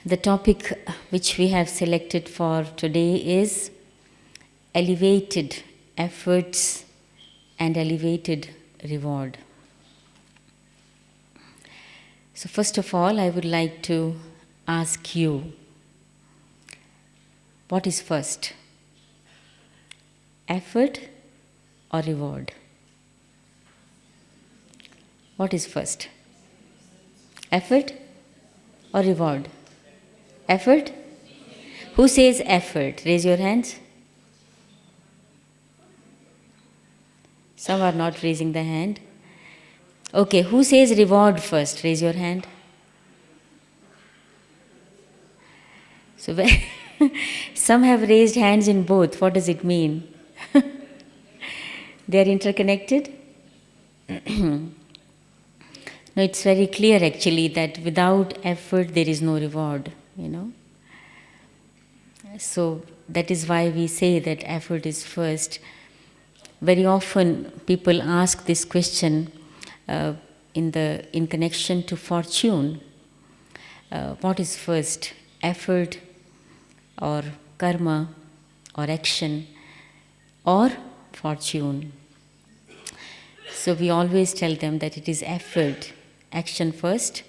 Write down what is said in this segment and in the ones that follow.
The topic which we have selected for today is elevated efforts and elevated reward. So first of all, I would like to ask you, what is first? Effort or reward? What is first? Effort or reward? Effort? Who says effort? Raise your hands. Some are not raising the hand. Okay, who says reward first? Raise your hand. So some have raised hands in both. What does it mean? They are interconnected? No, it's very clear actually that without effort there is no reward, So that is why we say that effort is first. Very often people ask this question in connection to fortune. What is first? Effort or karma or action or fortune? So we always tell them that it is effort, action first,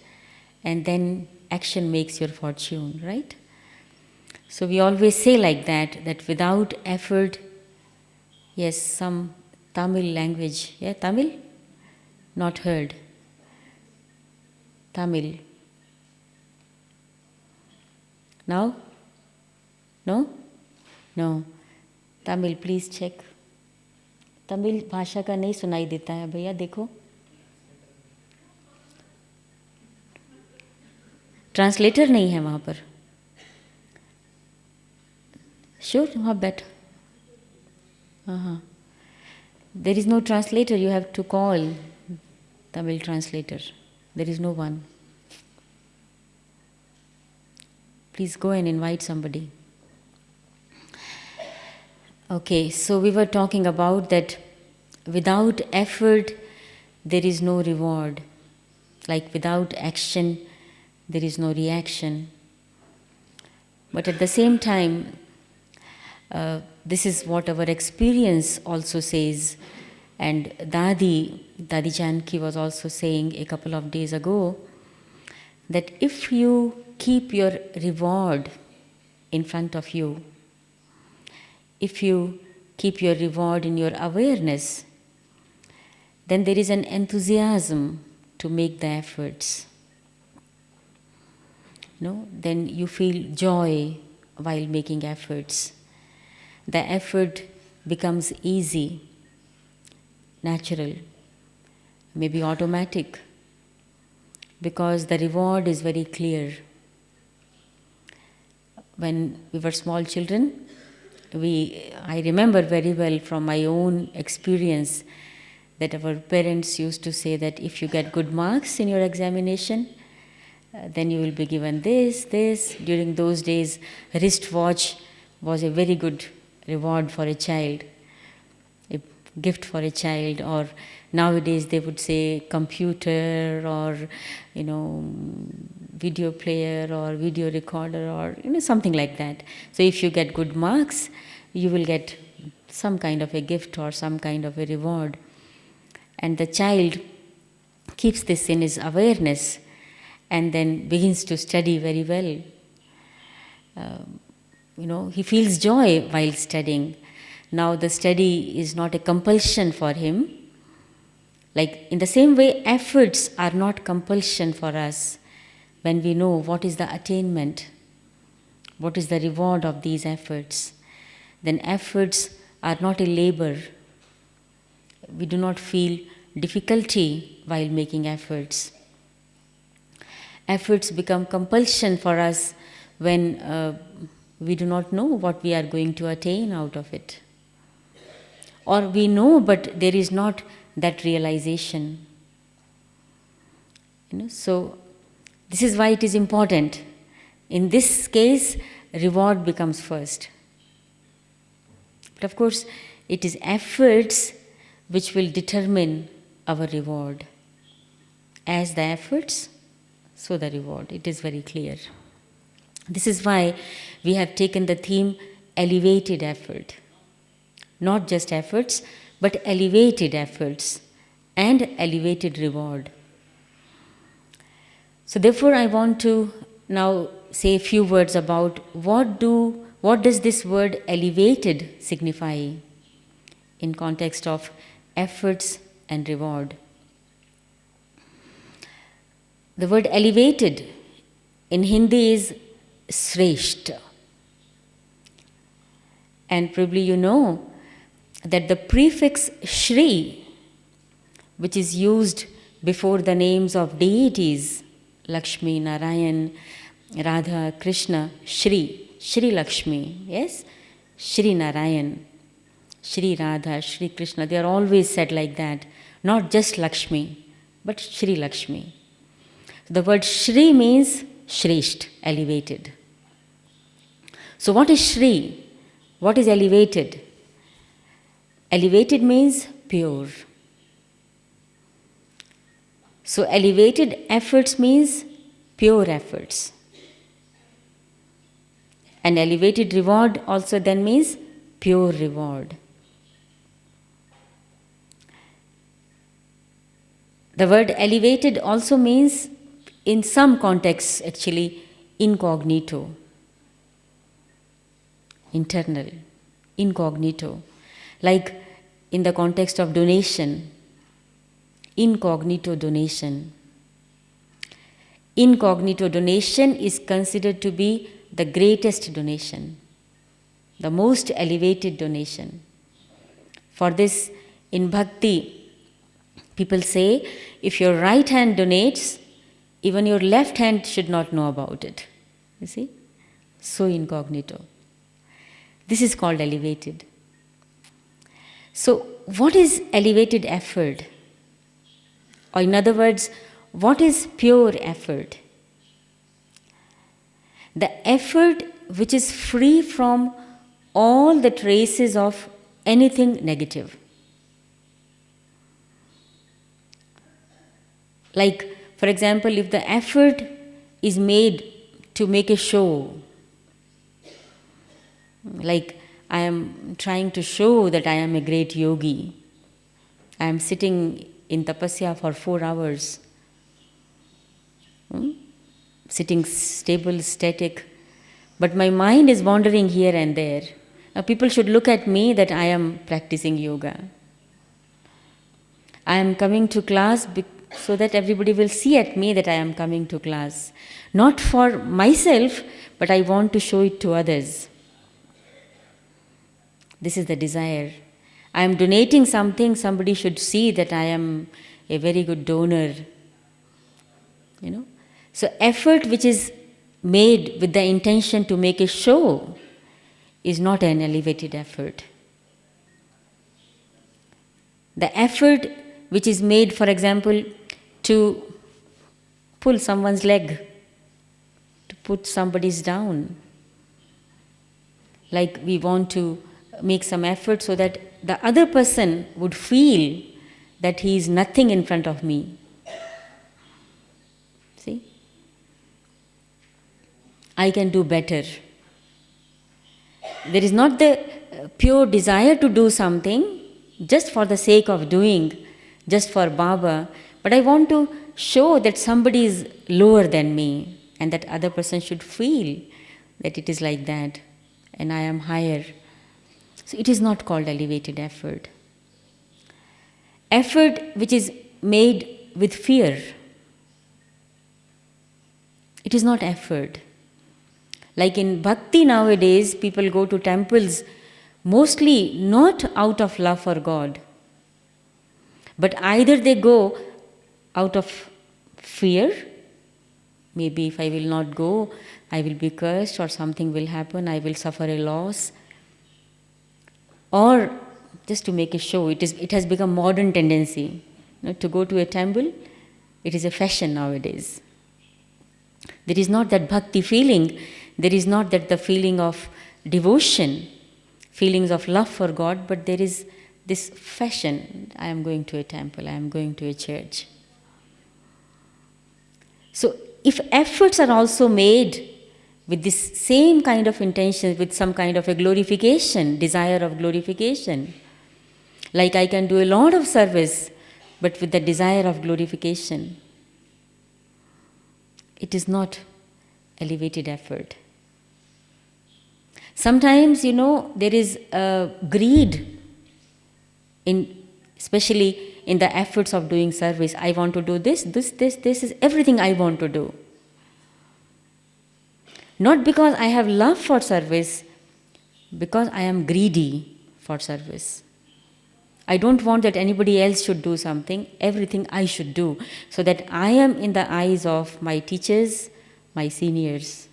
and then action makes your fortune, right? So we always say like that without effort, yes, some Tamil language, yeah, Tamil? Not heard. Tamil. Now? No? No. Tamil, please check. Tamil भाषा का नहीं सुनाई देता है भैया, देखो. Translator नहीं है वहाँ पर. श्योर, वहाँ बैठ. हाँ. There is no translator. You have to call Tamil translator. There is no one. Please go and invite somebody. Okay, so we were talking about that without effort there is no reward. Like without action there is no reaction. But at the same time, this is what our experience also says. And Dadi Janki was also saying a couple of days ago that if you keep your reward in front of you, if you keep your reward in your awareness, then there is an enthusiasm to make the efforts. Then you feel joy while making efforts. The effort becomes easy, natural, maybe automatic, because the reward is very clear. When we were small children, I remember very well from my own experience that our parents used to say that if you get good marks in your examination, then you will be given this. During those days, wristwatch was a very good reward for a child, a gift for a child. Or nowadays they would say computer or, video player or video recorder or, something like that. So if you get good marks, you will get some kind of a gift or some kind of a reward. And the child keeps this in his awareness and then begins to study very well. He feels joy while studying. Now the study is not a compulsion for him. Like in the same way, efforts are not compulsion for us when we know what is the attainment, what is the reward of these efforts. Then efforts are not a labor. We do not feel difficulty while making efforts. Efforts become compulsion for us when we do not know what we are going to attain out of it. Or we know, but there is not that realization. So this is why it is important. In this case, reward becomes first. But of course, it is efforts which will determine our reward. As the efforts, so the reward. It is very clear. This is why we have taken the theme elevated effort. Not just efforts, but elevated efforts and elevated reward. So therefore I want to now say a few words about what does this word elevated signify in context of efforts and reward. The word elevated in Hindi is Shreshth. And probably you know that the prefix Shri, which is used before the names of deities, Lakshmi, Narayan, Radha, Krishna, Shri Lakshmi, yes? Shri Narayan, Shri Radha, Shri Krishna, they are always said like that. Not just Lakshmi, but Shri Lakshmi. The word Shri means Shrestha, elevated. So what is Shri? What is elevated? Elevated means pure. So elevated efforts means pure efforts. And elevated reward also then means pure reward. The word elevated also means, in some contexts actually, incognito, internal, incognito. Like in the context of donation, incognito donation. Incognito donation is considered to be the greatest donation, the most elevated donation. For this, in bhakti, people say, if your right hand donates, even your left hand should not know about it. You see? So incognito. This is called elevated. So, what is elevated effort? Or in other words, what is pure effort? The effort which is free from all the traces of anything negative. Like, for example, if the effort is made to make a show, like I am trying to show that I am a great yogi, I am sitting in tapasya for 4 hours, sitting stable, static, but my mind is wandering here and there. Now people should look at me that I am practicing yoga. I am coming to class so that everybody will see at me that I am coming to class. Not for myself, but I want to show it to others. This is the desire. I am donating something, somebody should see that I am a very good donor. You know? So effort which is made with the intention to make a show is not an elevated effort. The effort which is made, for example, to pull someone's leg, to put somebody's down. Like we want to make some effort so that the other person would feel that he is nothing in front of me. See? I can do better. There is not the pure desire to do something just for the sake of doing, just for Baba, but I want to show that somebody is lower than me and that other person should feel that it is like that and I am higher. So it is not called elevated effort. Effort which is made with fear, it is not effort. Like in bhakti nowadays, people go to temples mostly not out of love for God, but either they go out of fear, maybe if I will not go, I will be cursed or something will happen, I will suffer a loss, or just to make a show. It has become modern tendency, to go to a temple. It is a fashion nowadays. There is not that bhakti feeling, there is not that the feeling of devotion, feelings of love for God, but there is this fashion. I am going to a temple, I am going to a church. So if efforts are also made with this same kind of intention, with some kind of a glorification, desire of glorification. Like I can do a lot of service, but with the desire of glorification. It is not elevated effort. Sometimes, there is greed, especially in the efforts of doing service. I want to do this is everything I want to do. Not because I have love for service, because I am greedy for service. I don't want that anybody else should do something, everything I should do, so that I am in the eyes of my teachers, my seniors.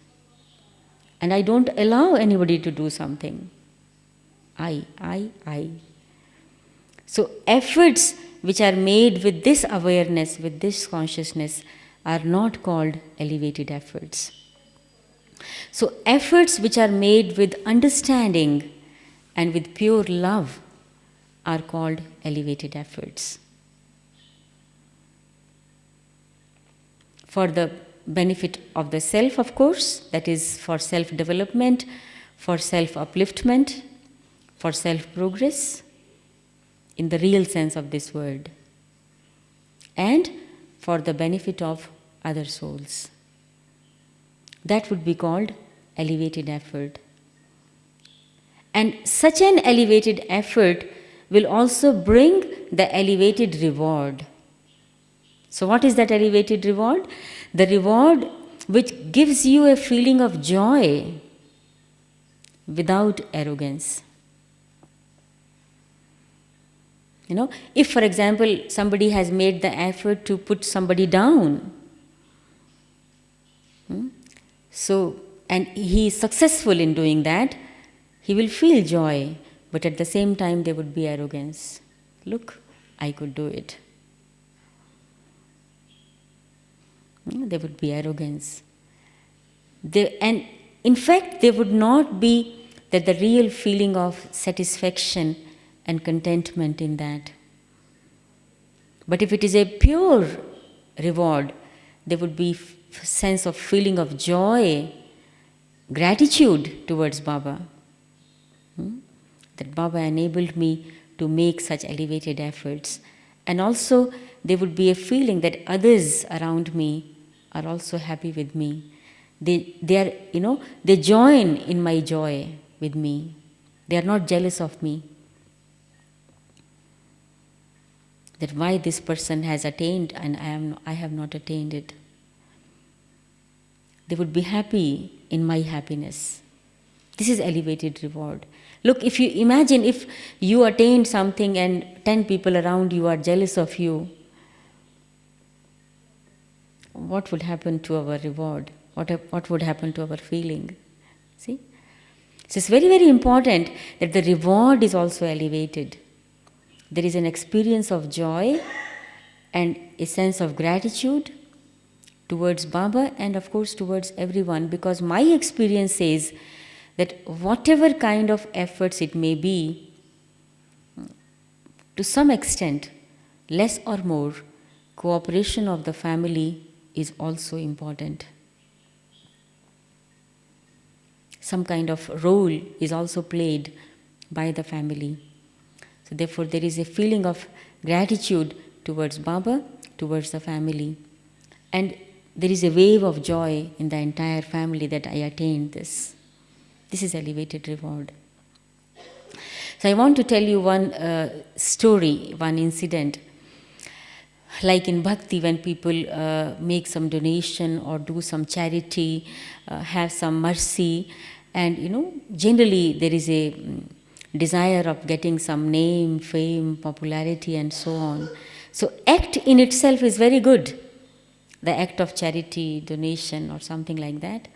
And I don't allow anybody to do something. I. So efforts which are made with this awareness, with this consciousness, are not called elevated efforts. So efforts which are made with understanding and with pure love are called elevated efforts. For the benefit of the self, of course, that is for self-development, for self-upliftment, for self-progress, in the real sense of this word, and for the benefit of other souls. That would be called elevated effort. And such an elevated effort will also bring the elevated reward. So what is that elevated reward? The reward which gives you a feeling of joy without arrogance. If, for example, somebody has made the effort to put somebody down, and he is successful in doing that, he will feel joy, but at the same time there would be arrogance. Look, I could do it. There would be arrogance. And in fact, there would not be the real feeling of satisfaction and contentment in that. But if it is a pure reward, there would be sense of feeling of joy, gratitude towards Baba. That Baba enabled me to make such elevated efforts. And also there would be a feeling that others around me are also happy with me. They join in my joy with me. They are not jealous of me. That why this person has attained and I have not attained it. They would be happy in my happiness. This is elevated reward. Look, if you imagine if you attained something and 10 people around you are jealous of you, what would happen to our reward? What would happen to our feeling? See? So it's very, very important that the reward is also elevated. There is an experience of joy and a sense of gratitude towards Baba and of course towards everyone, because my experience says that whatever kind of efforts it may be, to some extent, less or more, cooperation of the family is also important. Some kind of role is also played by the family. So therefore there is a feeling of gratitude towards Baba, towards the family. And there is a wave of joy in the entire family that I attained this. This is elevated reward. So I want to tell you one story, one incident. Like in Bhakti, when people make some donation or do some charity, have some mercy, and generally there is a desire of getting some name, fame, popularity and so on. So act in itself is very good. The act of charity, donation or something like that.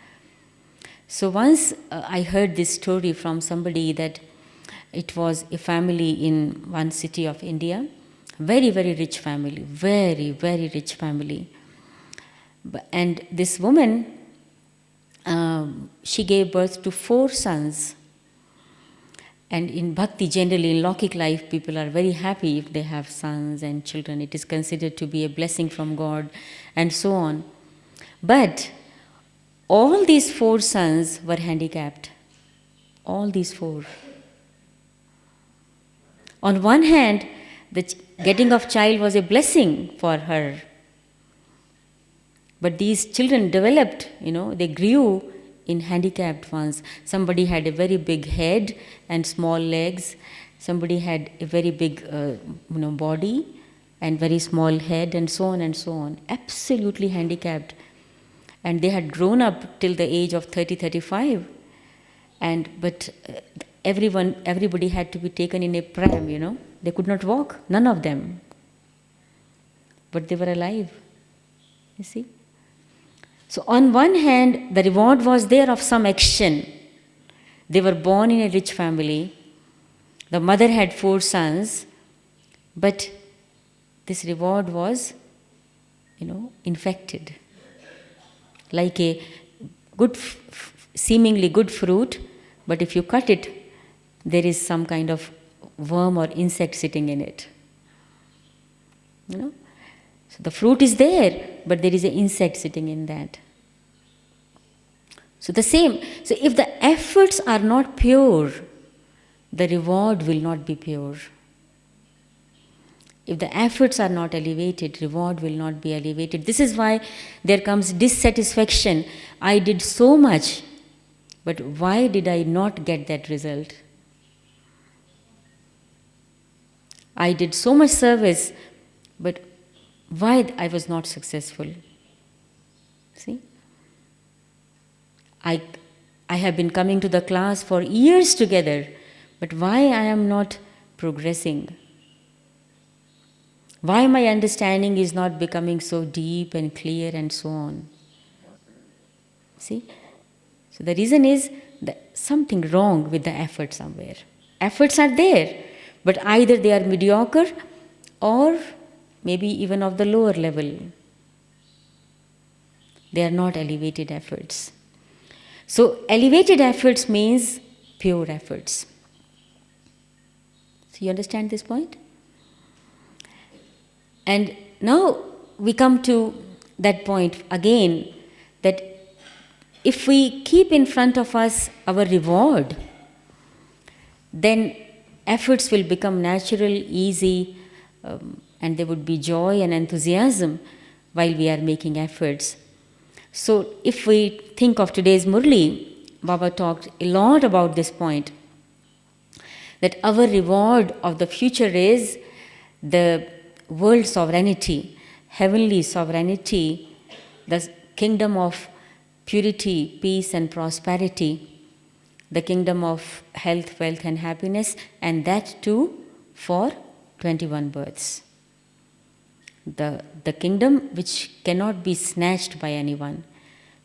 So once I heard this story from somebody that it was a family in one city of India, very, very rich family, very, very rich family. And this woman, she gave birth to 4 sons. And in Bhakti, generally in Lokik life, people are very happy if they have sons and children. It is considered to be a blessing from God and so on. But All these 4 sons were handicapped. All these 4. On one hand, the getting of child was a blessing for her. But these children developed, they grew in handicapped ones. Somebody had a very big head and small legs. Somebody had a very big body and very small head, and so on and so on. Absolutely handicapped. And they had grown up till the age of 30, 35. But everybody had to be taken in a pram, They could not walk, none of them. But they were alive, you see. So on one hand, the reward was there of some action. They were born in a rich family. The mother had 4 sons, but this reward was, infected. Like a good, seemingly good fruit, but if you cut it, there is some kind of worm or insect sitting in it. So the fruit is there, but there is an insect sitting in that. So the same. So if the efforts are not pure, the reward will not be pure. If the efforts are not elevated, reward will not be elevated. This is why there comes dissatisfaction. I did so much, but why did I not get that result? I did so much service, but why I was not successful? See? I have been coming to the class for years together, but why I am not progressing? Why my understanding is not becoming so deep and clear and so on? See? So the reason is that something wrong with the effort somewhere. Efforts are there, but either they are mediocre or maybe even of the lower level. They are not elevated efforts. So elevated efforts means pure efforts. So you understand this point? And now we come to that point again, that if we keep in front of us our reward, then efforts will become natural, easy, and there would be joy and enthusiasm while we are making efforts. So if we think of today's Murli, Baba talked a lot about this point, that our reward of the future is the world sovereignty, heavenly sovereignty, the kingdom of purity, peace and prosperity, the kingdom of health, wealth and happiness, and that too for 21 births. The kingdom which cannot be snatched by anyone,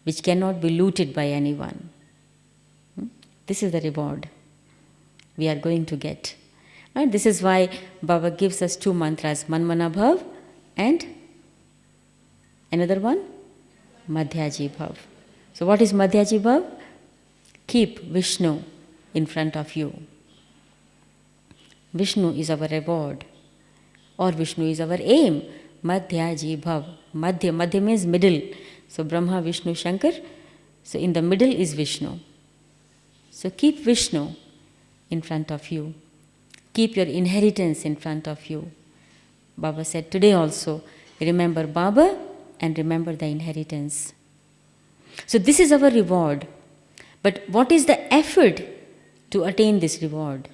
which cannot be looted by anyone. This is the reward we are going to get. And this is why Baba gives us 2 mantras, Manmana Bhav and another one, Madhyaji Bhav. So what is Madhyaji Bhav? Keep Vishnu in front of you. Vishnu is our reward, or Vishnu is our aim. Madhyaji Bhav. Madhya means middle. So Brahma, Vishnu, Shankar. So in the middle is Vishnu. So keep Vishnu in front of you. Keep your inheritance in front of you. Baba said today also, remember Baba and remember the inheritance. So this is our reward. But what is the effort to attain this reward?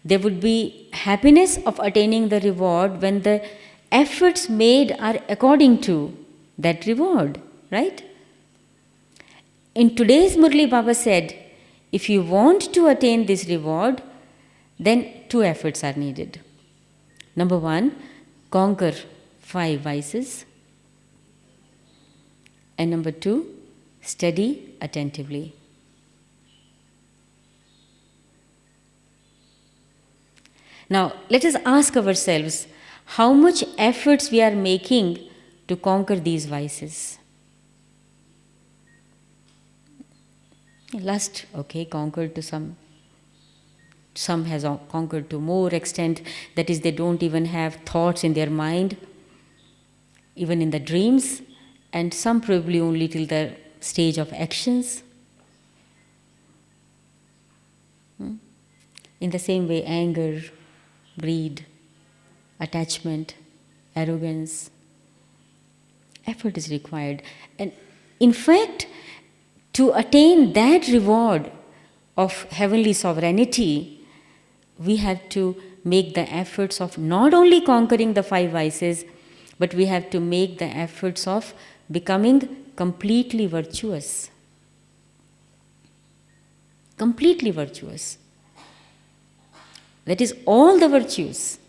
There would be happiness of attaining the reward when the efforts made are according to that reward, right? In today's Murli, Baba said, if you want to attain this reward, then 2 efforts are needed. Number 1, conquer 5 vices. And number 2, study attentively. Now, let us ask ourselves how much efforts we are making to conquer these vices. Lust, okay, conquered to some. Some has conquered to more extent, that is, they don't even have thoughts in their mind, even in the dreams. and some probably only till the stage of actions. In the same way, anger, greed, attachment, arrogance, effort is required. And in fact, to attain that reward of heavenly sovereignty, we have to make the efforts of not only conquering the 5 vices, but we have to make the efforts of becoming completely virtuous. Completely virtuous. That is all the virtues.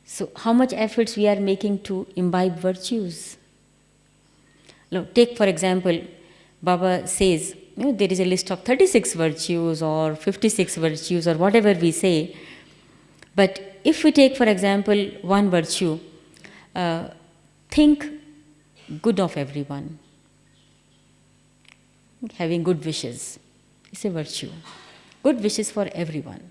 So how much efforts we are making to imbibe virtues? Now, take for example, Baba says, there is a list of 36 virtues or 56 virtues or whatever we say. But if we take for example one virtue, think good of everyone. Having good wishes is a virtue. Good wishes for everyone.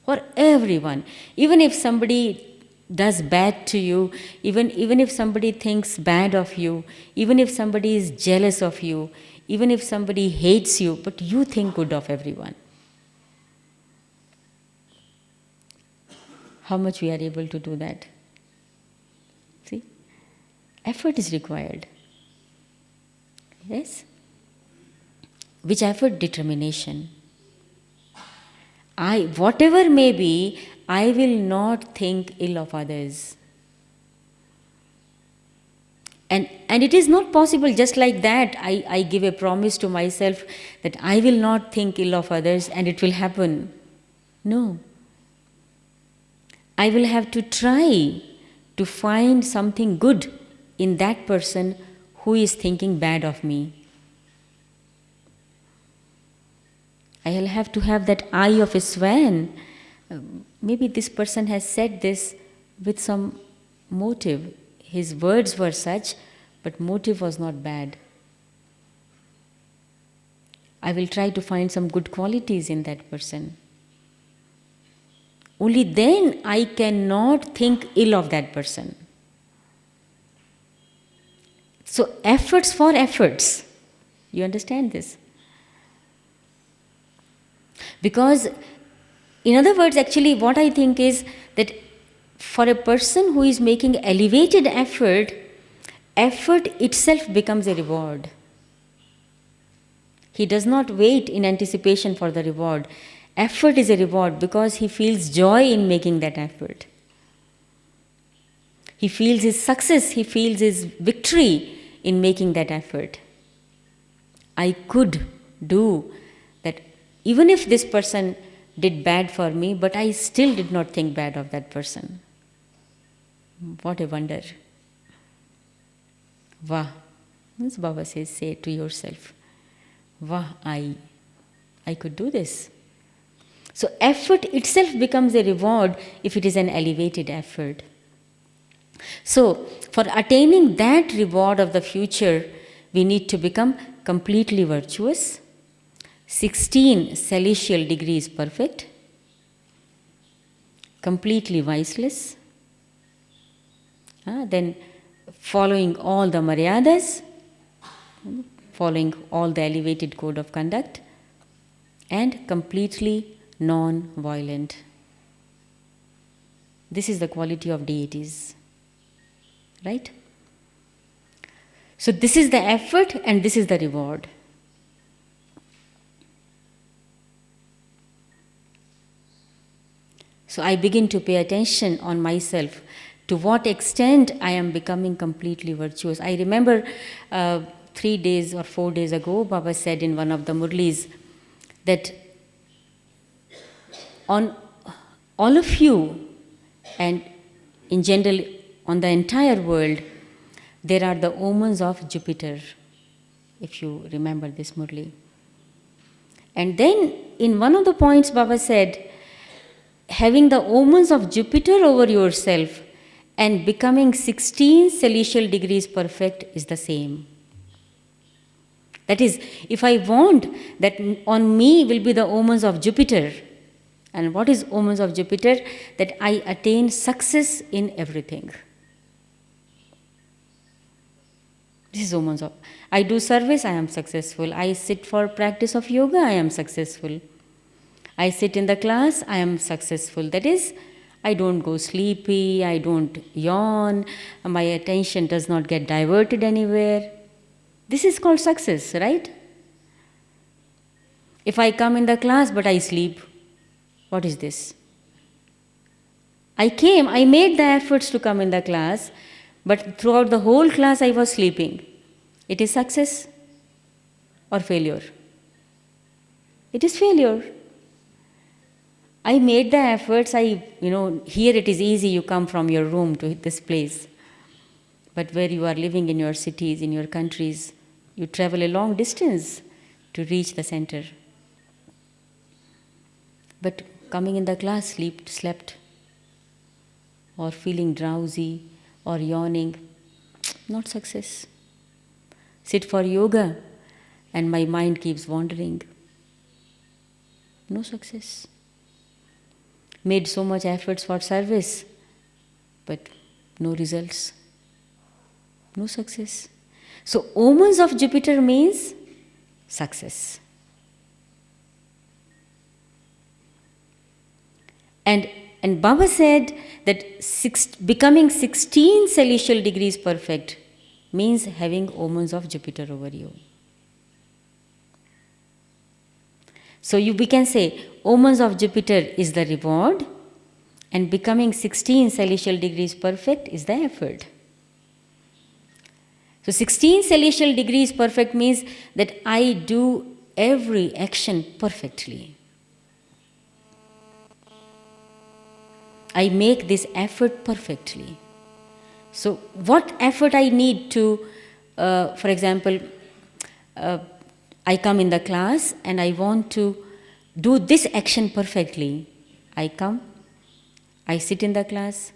For everyone. Even if somebody does bad to you, even if somebody thinks bad of you, even if somebody is jealous of you, even if somebody hates you, but you think good of everyone. How much we are able to do that? See? Effort is required. Yes? Which effort? Determination. Whatever may be, I will not think ill of others. And it is not possible just like that. I give a promise to myself that I will not think ill of others and it will happen. No. I will have to try to find something good in that person who is thinking bad of me. I will have to have that eye of a swan. Maybe this person has said this with some motive. His words were such, but motive was not bad. I will try to find some good qualities in that person. Only then I cannot think ill of that person. So efforts for efforts. You understand this? Because, in other words, actually what I think is that for a person who is making elevated effort, effort itself becomes a reward. He does not wait in anticipation for the reward. Effort is a reward because he feels joy in making that effort. He feels his success, he feels his victory in making that effort. I could do that. Even if this person did bad for me, but I still did not think bad of that person. What a wonder. Vah. As Baba says, say to yourself, Vah, I could do this. So effort itself becomes a reward if it is an elevated effort. So for attaining that reward of the future, we need to become completely virtuous, 16 celestial degrees perfect, completely viceless, then following all the maryadas, following all the elevated code of conduct, and completely non-violent. This is the quality of deities. Right? So this is the effort and this is the reward. So I begin to pay attention on myself, to what extent I am becoming completely virtuous. I remember 3 days or 4 days ago, Baba said in one of the Murlis that on all of you and in general on the entire world, there are the omens of Jupiter, if you remember this Murli. And then in one of the points Baba said, having the omens of Jupiter over yourself and becoming 16 celestial degrees perfect is the same. That is, if I want that on me will be the omens of Jupiter, and what is omens of Jupiter? That I attain success in everything. This is omens of. I do service, I am successful. I sit for practice of yoga, I am successful. I sit in the class, I am successful. That is, I don't go sleepy, I don't yawn, my attention does not get diverted anywhere. This is called success, right? If I come in the class but I sleep, what is this? I made the efforts to come in the class, but throughout the whole class I was sleeping. It is success or failure? It is failure. I made the efforts, here it is easy, you come from your room to this place. But where you are living in your cities, in your countries, you travel a long distance to reach the center. But coming in the class, slept, or feeling drowsy, or yawning, not success. Sit for yoga, and my mind keeps wandering. No success. Made so much efforts for service, but no results. No success. So, omens of Jupiter means success. And Baba said that becoming 16 celestial degrees perfect means having omens of Jupiter over you. So we can say omens of Jupiter is the reward, and becoming 16 celestial degrees perfect is the effort. So 16 celestial degrees perfect means that I do every action perfectly. I make this effort perfectly. So what effort I need to, for example, I come in the class and I want to do this action perfectly. I come, I sit in the class,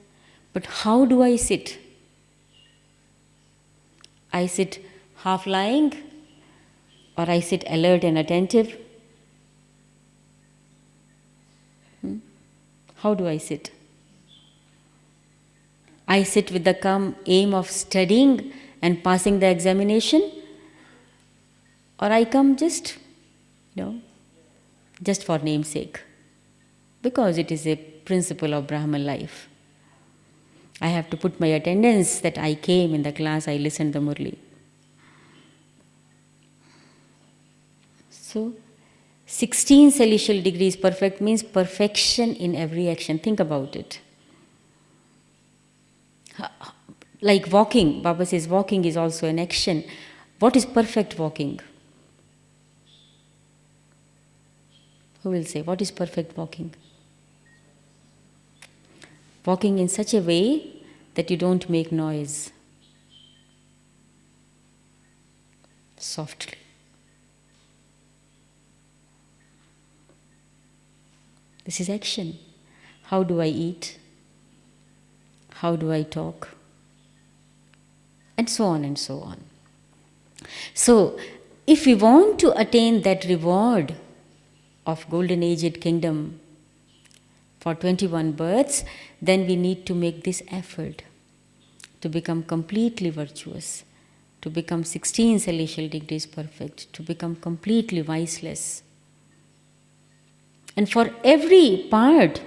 but how do I sit? I sit half lying, or I sit alert and attentive? How do I sit? I sit with the aim of studying and passing the examination, or I come just for namesake, because it is a principle of Brahman life. I have to put my attendance that I came in the class, I listened the Murli. So, 16 celestial degrees perfect means perfection in every action. Think about it. Like walking, Baba says walking is also an action. What is perfect walking? Who will say, what is perfect walking? Walking in such a way that you don't make noise. Softly. This is action. How do I eat? How do I talk? And so on and so on. So, if we want to attain that reward of Golden Aged Kingdom for 21 births, then we need to make this effort to become completely virtuous, to become 16 celestial degrees perfect, to become completely viceless. And for every part,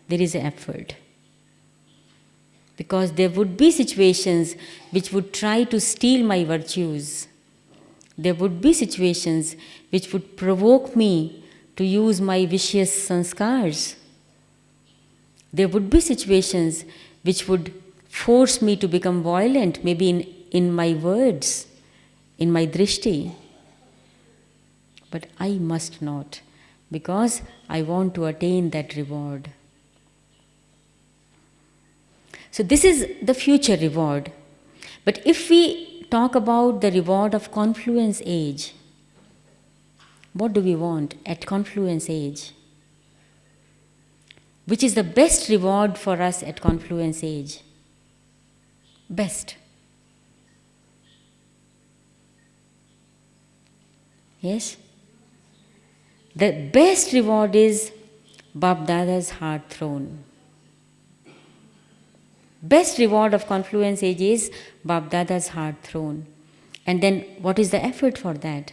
there is an effort. Because there would be situations which would try to steal my virtues. There would be situations which would provoke me to use my vicious sanskars. There would be situations which would force me to become violent, maybe in my words, in my drishti. But I must not, because I want to attain that reward. So this is the future reward. But if we talk about the reward of confluence age, what do we want at confluence age? Which is the best reward for us at confluence age? Best. Yes? The best reward is Bap Dada's heart throne. Best reward of confluence age is Bap Dada's heart throne. And then what is the effort for that?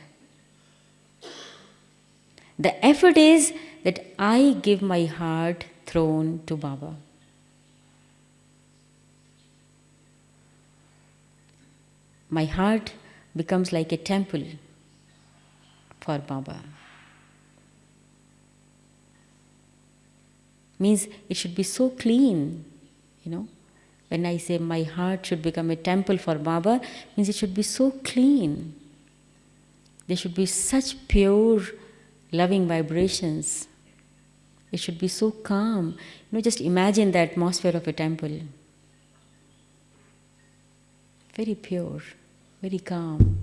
The effort is that I give my heart throne to Baba. My heart becomes like a temple for Baba. Means it should be so clean, When I say my heart should become a temple for Baba, means it should be so clean. There should be such pure, loving vibrations. It should be so calm. Just imagine the atmosphere of a temple. Very pure, very calm.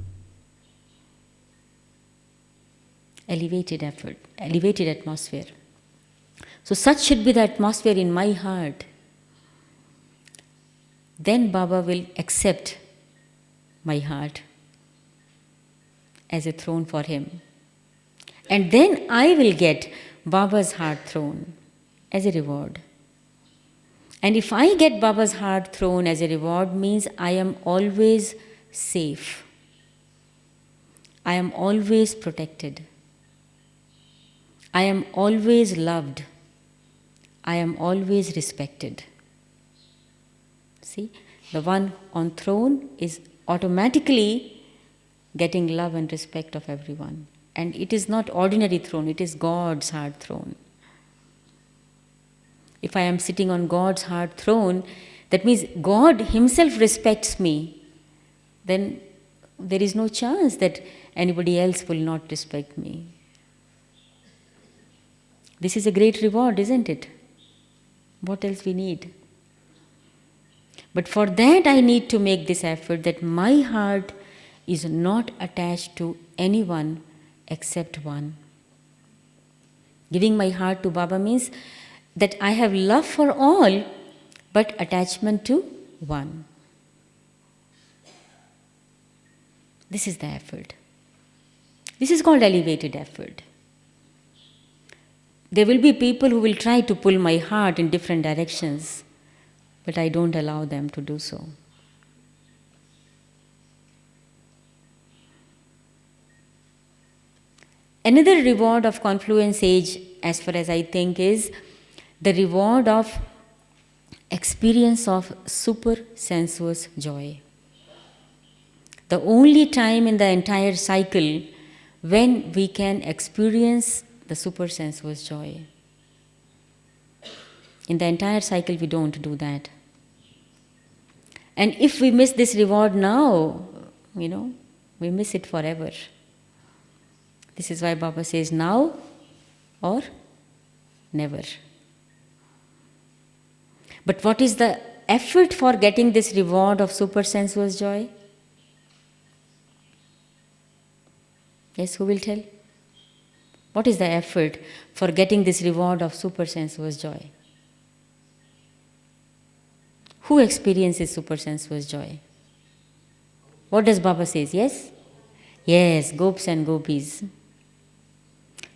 Elevated effort, elevated atmosphere. So such should be the atmosphere in my heart. Then Baba will accept my heart as a throne for him. And then I will get Baba's heart throne as a reward. And if I get Baba's heart throne as a reward, means I am always safe. I am always protected. I am always loved. I am always respected. See, the one on throne is automatically getting love and respect of everyone. And it is not ordinary throne, it is God's heart throne. If I am sitting on God's heart throne, that means God himself respects me. Then there is no chance that anybody else will not respect me. This is a great reward, isn't it? What else we need? But for that I need to make this effort that my heart is not attached to anyone except one. Giving my heart to Baba means that I have love for all, but attachment to one. This is the effort. This is called elevated effort. There will be people who will try to pull my heart in different directions, but I don't allow them to do so. Another reward of confluence age, as far as I think, is the reward of experience of super sensuous joy. The only time in the entire cycle when we can experience the super sensuous joy. In the entire cycle we don't do that. And if we miss this reward now, we miss it forever. This is why Baba says now or never. But what is the effort for getting this reward of super sensuous joy? Yes, who will tell? What is the effort for getting this reward of super sensuous joy? Who experiences super sensuous joy? What does Baba say? Yes? Yes, gops and gopis.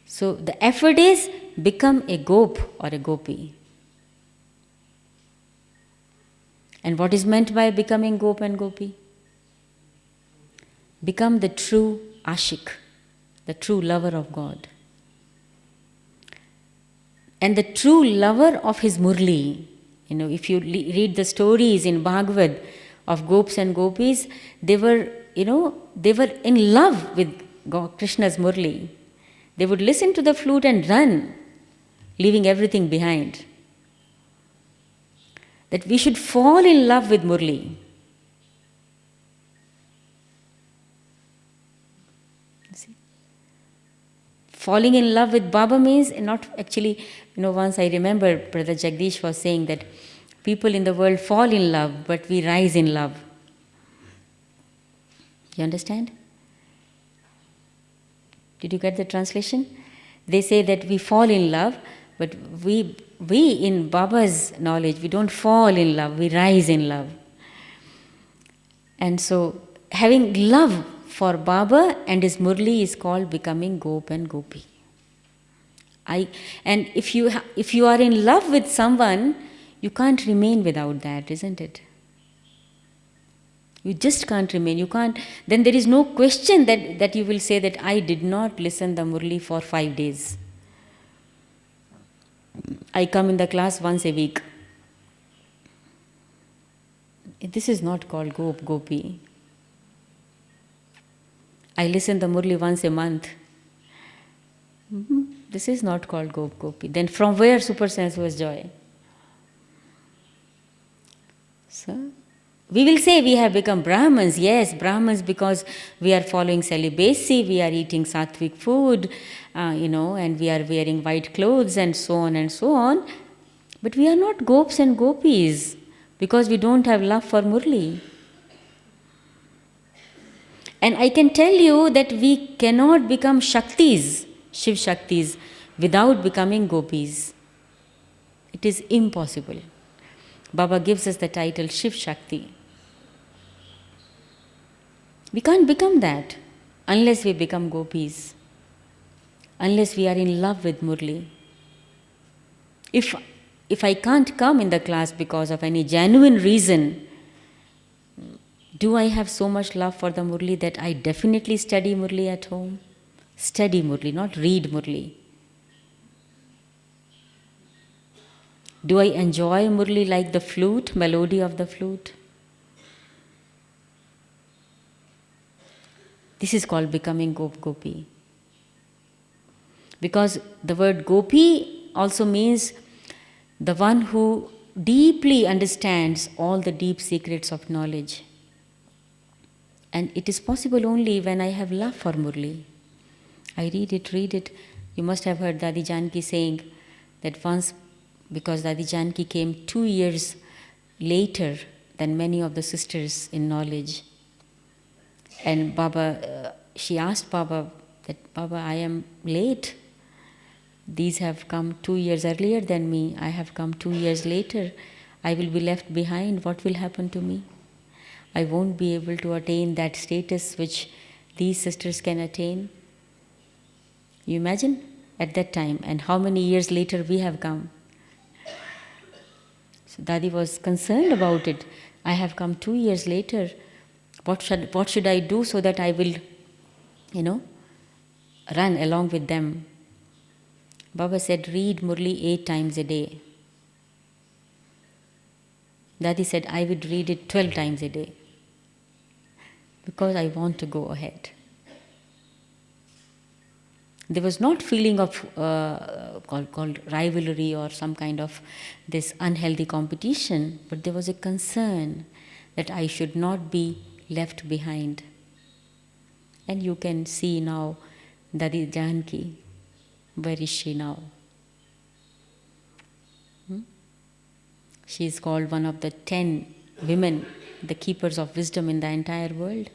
So the effort is become a gop or a gopi. And what is meant by becoming gop and gopi? Become the true ashik, the true lover of God. And the true lover of his murli. If you read the stories in Bhagavad of gops and gopis, they were in love with Krishna's murli. They would listen to the flute and run, leaving everything behind. That we should fall in love with murli. See? Falling in love with Baba means not actually, once I remember Brother Jagdish was saying that people in the world fall in love, but we rise in love. You understand? Did you get the translation? They say that we fall in love, but we in Baba's knowledge, we don't fall in love, we rise in love. And so having love for Baba and his murli is called becoming gop and gopi. And if you are in love with someone, you can't remain without that, isn't it? You just can't remain. You can't. Then there is no question that you will say that I did not listen the Murli for 5 days. I come in the class once a week. This is not called Gopi. I listen the Murli once a month. This is not called Gopi. Then from where super sensuous joy? So, we will say we have become Brahmins. Yes, Brahmins because we are following celibacy, we are eating sattvic food, and we are wearing white clothes and so on and so on. But we are not Gops and Gopis because we don't have love for Murli. And I can tell you that we cannot become Shaktis, Shiv Shaktis, without becoming Gopis. It is impossible. Baba gives us the title Shiv Shakti. We can't become that unless we become Gopis, unless we are in love with Murli. If I can't come in the class because of any genuine reason, do I have so much love for the Murli that I definitely study Murli at home? Study Murli, not read Murli. Do I enjoy Murli like the flute, melody of the flute? This is called becoming Gopi. Because the word Gopi also means the one who deeply understands all the deep secrets of knowledge. And it is possible only when I have love for Murli. I read it. You must have heard Dadi Janki saying that once, because Dadi Janki came 2 years later than many of the sisters in knowledge. And Baba, she asked Baba that, Baba, I am late. These have come 2 years earlier than me. I have come 2 years later. I will be left behind. What will happen to me? I won't be able to attain that status which these sisters can attain. You imagine at that time, and how many years later we have come. So Dadi was concerned about it. I have come 2 years later. What should I do so that I will, run along with them? Baba said, read Murli 8 times a day. Dadi said, I would read it 12 times a day. Because I want to go ahead. There was not feeling of called rivalry or some kind of this unhealthy competition, but there was a concern that I should not be left behind. And you can see now Dadi Janki. Where is she now? She is called one of the 10 women, the keepers of wisdom in the entire world.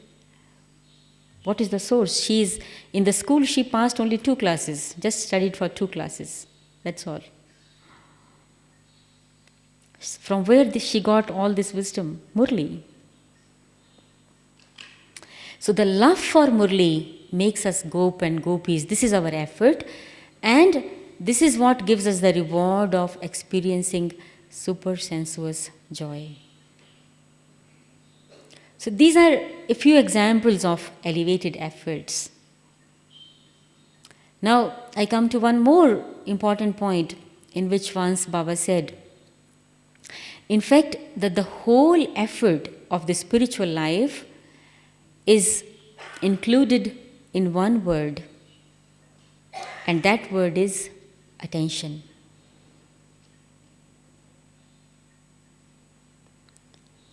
What is the source? She is in the school. She passed only 2 classes, just studied for 2 classes. That's all. From where she got all this wisdom? Murli. So the love for Murli makes us Gop and Gopis. This is our effort, and this is what gives us the reward of experiencing super sensuous joy. So these are a few examples of elevated efforts. Now I come to one more important point in which once Baba said, in fact, that the whole effort of the spiritual life is included in one word, and that word is attention.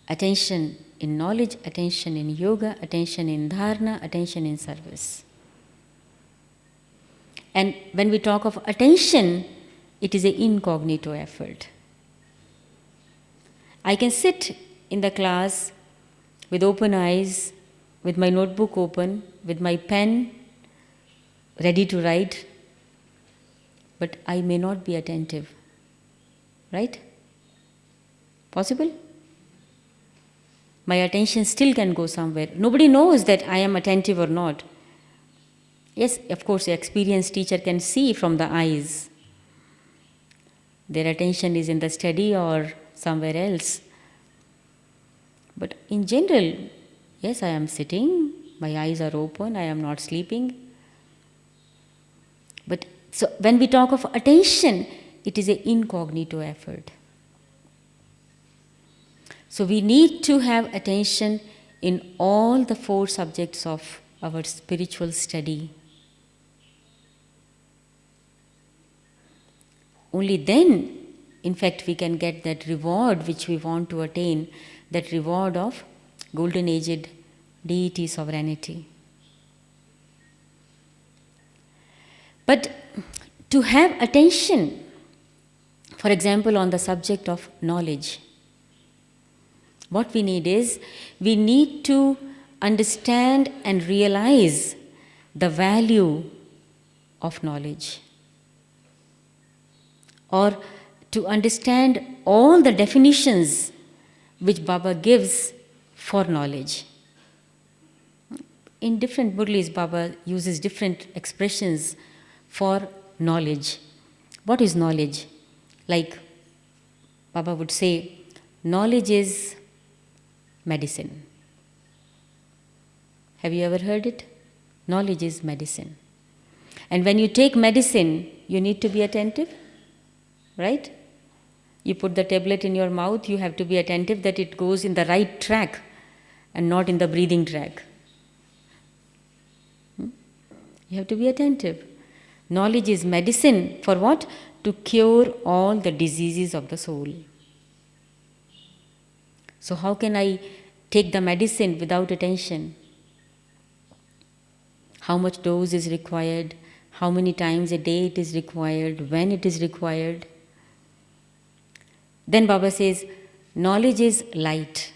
Attention in knowledge, attention in yoga, attention in dharana, attention in service. And when we talk of attention, it is an incognito effort. I can sit in the class with open eyes, with my notebook open, with my pen ready to write, but I may not be attentive. Right? Possible? My attention still can go somewhere. Nobody knows that I am attentive or not. Yes, of course, an experienced teacher can see from the eyes. Their attention is in the study or somewhere else. But in general, Yes, I am sitting, my eyes are open, I am not sleeping. But so when we talk of attention, it is an incognito effort. So we need to have attention in all the 4 subjects of our spiritual study. Only then, in fact, we can get that reward which we want to attain, that reward of golden aged deity sovereignty. But to have attention, for example, on the subject of knowledge, what we need is, we need to understand and realize the value of knowledge, or to understand all the definitions which Baba gives for knowledge. In different Murlis, Baba uses different expressions for knowledge. What is knowledge? Like Baba would say, knowledge is medicine. Have you ever heard it? Knowledge is medicine. And when you take medicine, you need to be attentive, right? You put the tablet in your mouth, you have to be attentive that it goes in the right track and not in the breathing track. You have to be attentive. Knowledge is medicine for what? To cure all the diseases of the soul. So how can I take the medicine without attention? How much dose is required? How many times a day it is required? When it is required? Then Baba says, knowledge is light.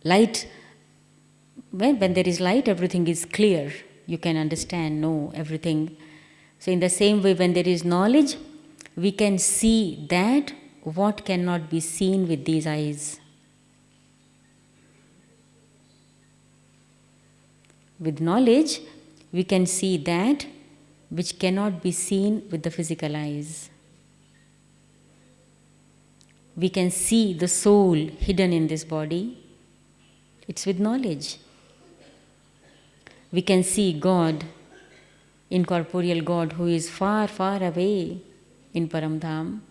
Light, when there is light, everything is clear. You can understand, know everything. So in the same way, when there is knowledge, we can see that what cannot be seen with these eyes. With knowledge, we can see that which cannot be seen with the physical eyes. We can see the soul hidden in this body. It's with knowledge. We can see God, incorporeal God, who is far, far away in Paramdham.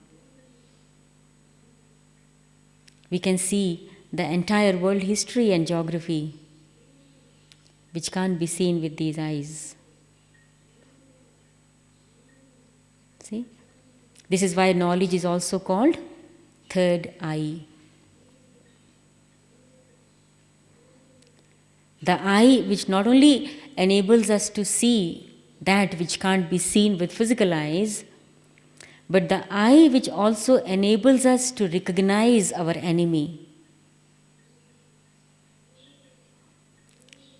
We can see the entire world history and geography, which can't be seen with these eyes. See? This is why knowledge is also called third eye. The eye which not only enables us to see that which can't be seen with physical eyes, but the eye which also enables us to recognize our enemy.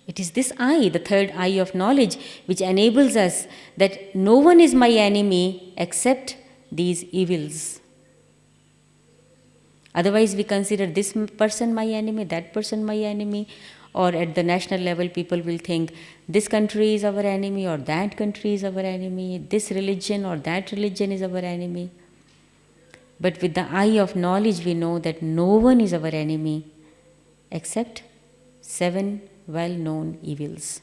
It is this eye, the third eye of knowledge, which enables us that no one is my enemy except these evils. Otherwise, we consider this person my enemy, that person my enemy, or at the national level, people will think this country is our enemy, or that country is our enemy, this religion or that religion is our enemy. But with the eye of knowledge, we know that no one is our enemy except 7 well-known evils.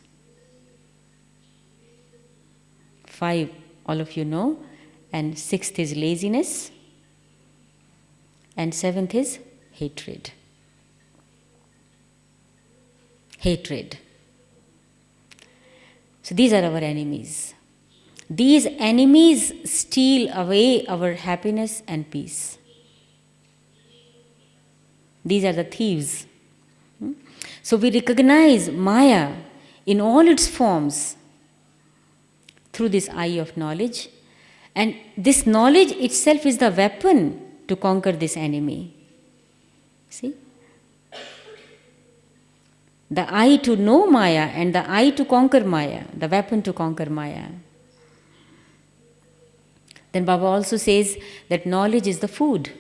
5, all of you know, and 6th is laziness, and 7th is hatred. Hatred. So these are our enemies. These enemies steal away our happiness and peace. These are the thieves. So we recognize Maya in all its forms through this eye of knowledge, and this knowledge itself is the weapon to conquer this enemy. See? The eye to know Maya and the eye to conquer Maya, the weapon to conquer Maya. Then Baba also says that knowledge is the food.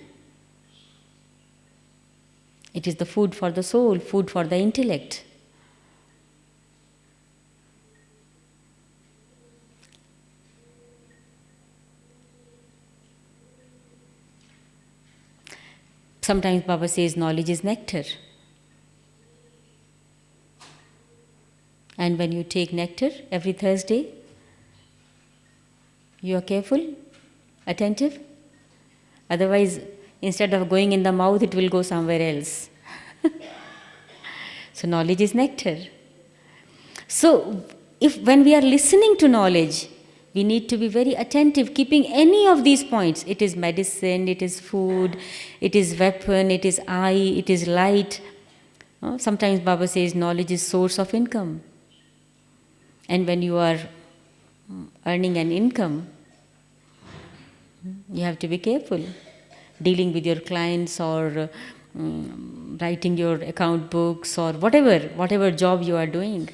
It is the food for the soul, food for the intellect. Sometimes Baba says knowledge is nectar. And when you take nectar every Thursday, you are careful, attentive. Otherwise, instead of going in the mouth, it will go somewhere else. So knowledge is nectar. So when we are listening to knowledge, we need to be very attentive, keeping any of these points. It is medicine, it is food, it is weapon, it is eye, it is light. Sometimes Baba says knowledge is source of income. And when you are earning an income, you have to be careful. Dealing with your clients or writing your account books or whatever job you are doing.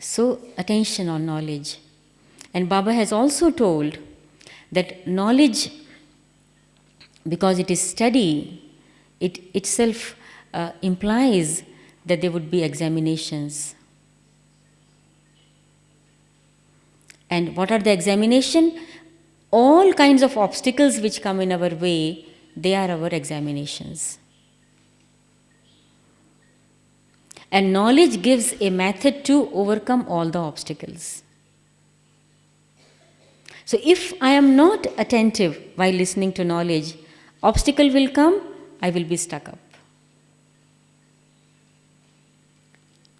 So, attention on knowledge. And Baba has also told that knowledge, because it is study, it itself implies that there would be examinations. And what are the examinations? All kinds of obstacles which come in our way, they are our examinations. And knowledge gives a method to overcome all the obstacles. So if I am not attentive while listening to knowledge, obstacle will come, I will be stuck up.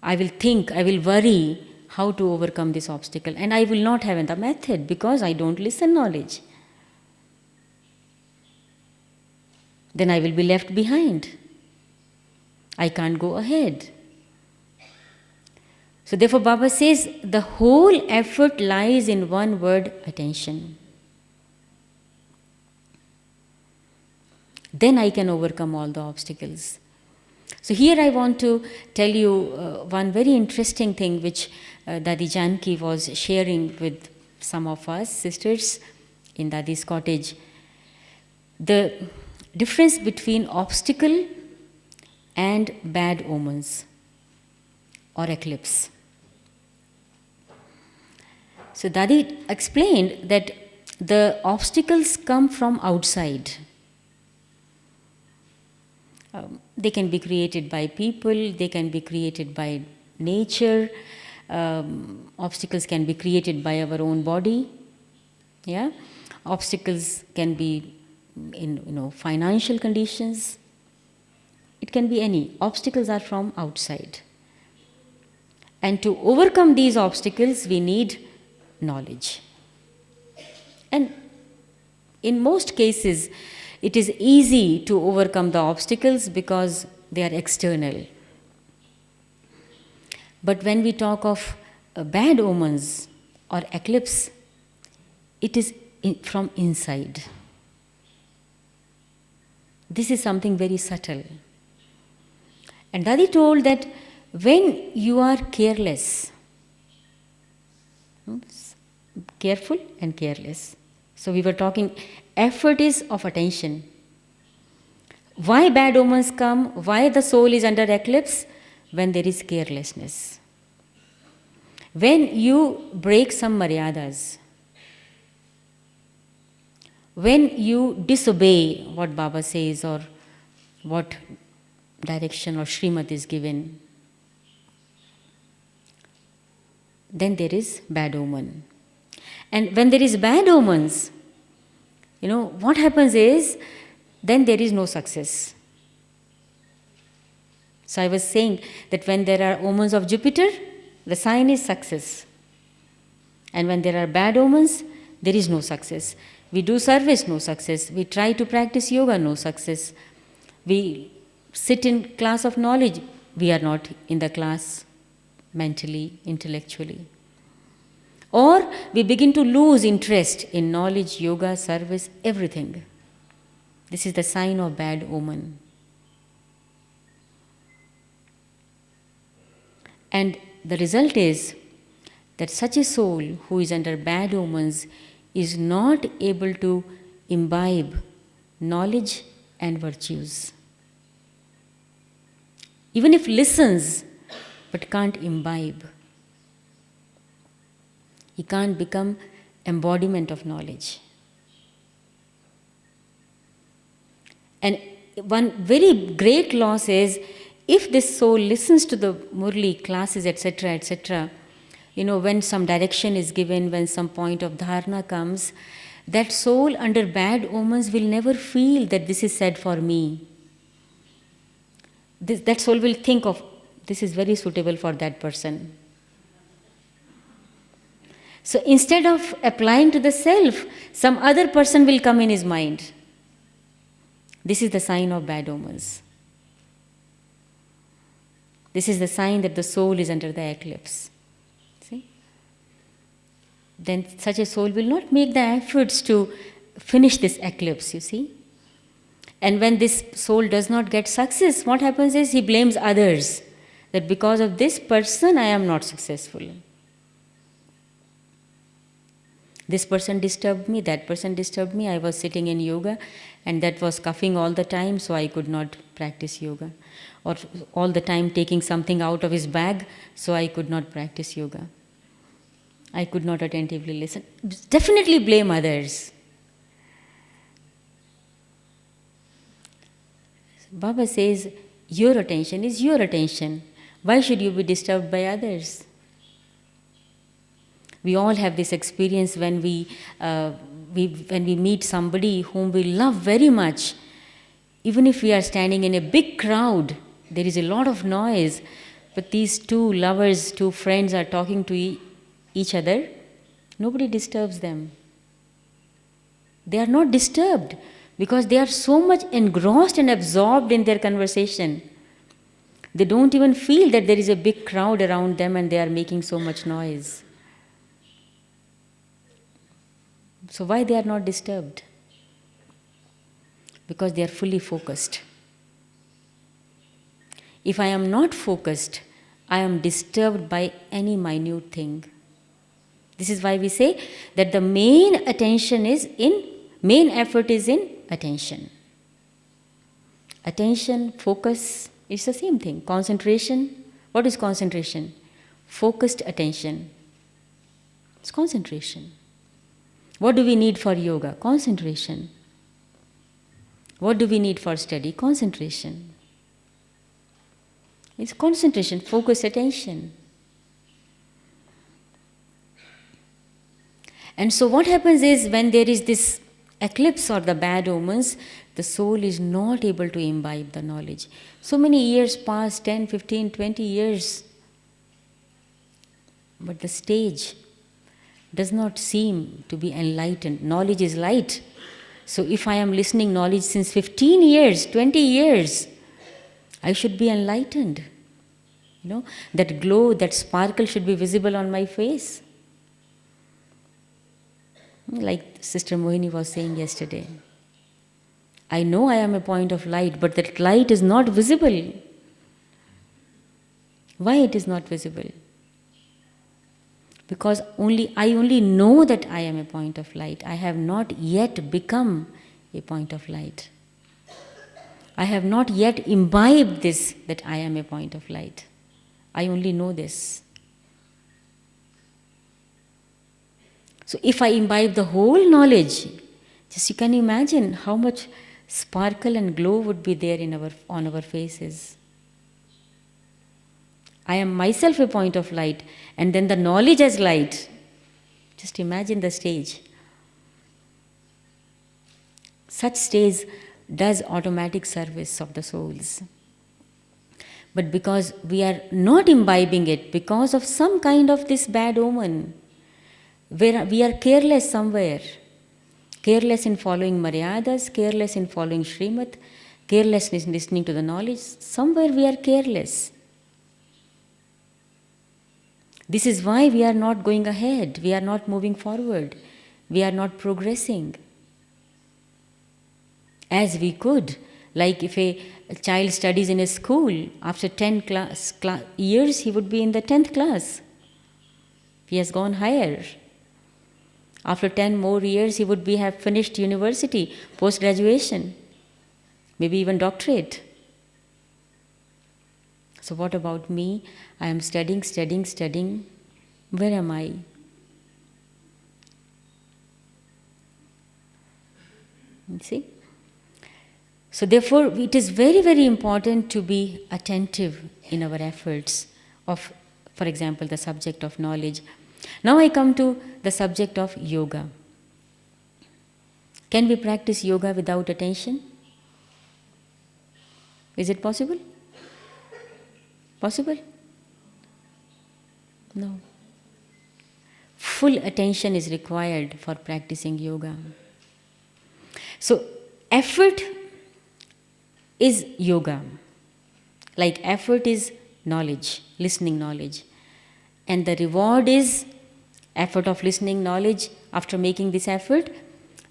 I will think, I will worry how to overcome this obstacle, and I will not have the method because I don't listen knowledge. Then I will be left behind. I can't go ahead. So therefore Baba says the whole effort lies in one word, attention. Then I can overcome all the obstacles. So here I want to tell you one very interesting thing which Dadi Janki was sharing with some of us sisters in Dadi's cottage. The difference between obstacle and bad omens or eclipse. So Dadi explained that the obstacles come from outside. They can be created by people, they can be created by nature, obstacles can be created by our own body. Yeah? Obstacles can be in financial conditions. It can be any. Obstacles are from outside. And to overcome these obstacles, we need knowledge. And in most cases, it is easy to overcome the obstacles because they are external. But when we talk of bad omens or eclipse, it is from inside. This is something very subtle. And Dadi told that when you are careless, careful and careless. So we were talking, effort is of attention. Why bad omens come? Why the soul is under eclipse? When there is carelessness. When you break some maryadas. When you disobey what Baba says or what direction or Srimad is given, then there is bad omen. And when there is bad omens, what happens is, then there is no success. So I was saying that when there are omens of Jupiter, the sign is success. And when there are bad omens, there is no success. We do service, no success. We try to practice yoga, no success. We sit in class of knowledge, we are not in the class mentally, intellectually. Or we begin to lose interest in knowledge, yoga, service, everything. This is the sign of bad omen. And the result is that such a soul who is under bad omens is not able to imbibe knowledge and virtues. Even if listens, but can't imbibe. He can't become embodiment of knowledge. And one very great loss is, if this soul listens to the Murli classes, etc., etc., when some direction is given, when some point of dharana comes, that soul under bad omens will never feel that this is said for me. That soul will think of, this is very suitable for that person. So instead of applying to the self, some other person will come in his mind. This is the sign of bad omens. This is the sign that the soul is under the eclipse. See? Then such a soul will not make the efforts to finish this eclipse, you see. And when this soul does not get success, what happens is he blames others. That because of this person, I am not successful. This person disturbed me, that person disturbed me. I was sitting in yoga and that was coughing all the time, so I could not practice yoga. Or all the time taking something out of his bag, so I could not practice yoga. I could not attentively listen. Definitely blame others. Baba says, your attention is your attention. Why should you be disturbed by others? We all have this experience when we meet somebody whom we love very much. Even if we are standing in a big crowd, there is a lot of noise, but these two lovers, two friends are talking to each other. Nobody disturbs them. They are not disturbed because they are so much engrossed and absorbed in their conversation. They don't even feel that there is a big crowd around them and they are making so much noise. So why they are not disturbed? Because they are fully focused. If I am not focused, I am disturbed by any minute thing. This is why we say that the main effort is in attention. Attention, focus, it's the same thing. Concentration, what is concentration? Focused attention. It's concentration. What do we need for yoga? Concentration. What do we need for study? Concentration. It's concentration, focused attention. And so what happens is, when there is this eclipse or the bad omens, the soul is not able to imbibe the knowledge. So many years pass, 10, 15, 20 years. But the stage does not seem to be enlightened. Knowledge is light. So if I am listening knowledge since 15 years, 20 years, I should be enlightened. That glow, that sparkle should be visible on my face. Like Sister Mohini was saying yesterday. I know I am a point of light, but that light is not visible. Why it is not visible? Because I only know that I am a point of light. I have not yet become a point of light. I have not yet imbibed this, that I am a point of light. I only know this. So if I imbibe the whole knowledge, just you can imagine how much sparkle and glow would be there on our faces. I am myself a point of light, and then the knowledge as light. Just imagine the stage. Such stage does automatic service of the souls. But because we are not imbibing it, because of some kind of this bad omen, where we are careless somewhere, careless in following maryadas, careless in following Srimad, careless in listening to the knowledge, somewhere we are careless. This is why we are not going ahead, we are not moving forward, we are not progressing as we could. Like if a child studies in a school, after 10 years he would be in the 10th class. He has gone higher. After 10 more years he would have finished university, post-graduation, maybe even doctorate. So what about me? I am studying. Where am I? You see? So therefore, it is very, very important to be attentive in our efforts of, for example, the subject of knowledge. Now I come to the subject of yoga. Can we practice yoga without attention? Is it possible? Possible? No. Full attention is required for practicing yoga. So, effort is yoga. Like effort is knowledge, listening knowledge. And the reward is effort of listening knowledge. After making this effort,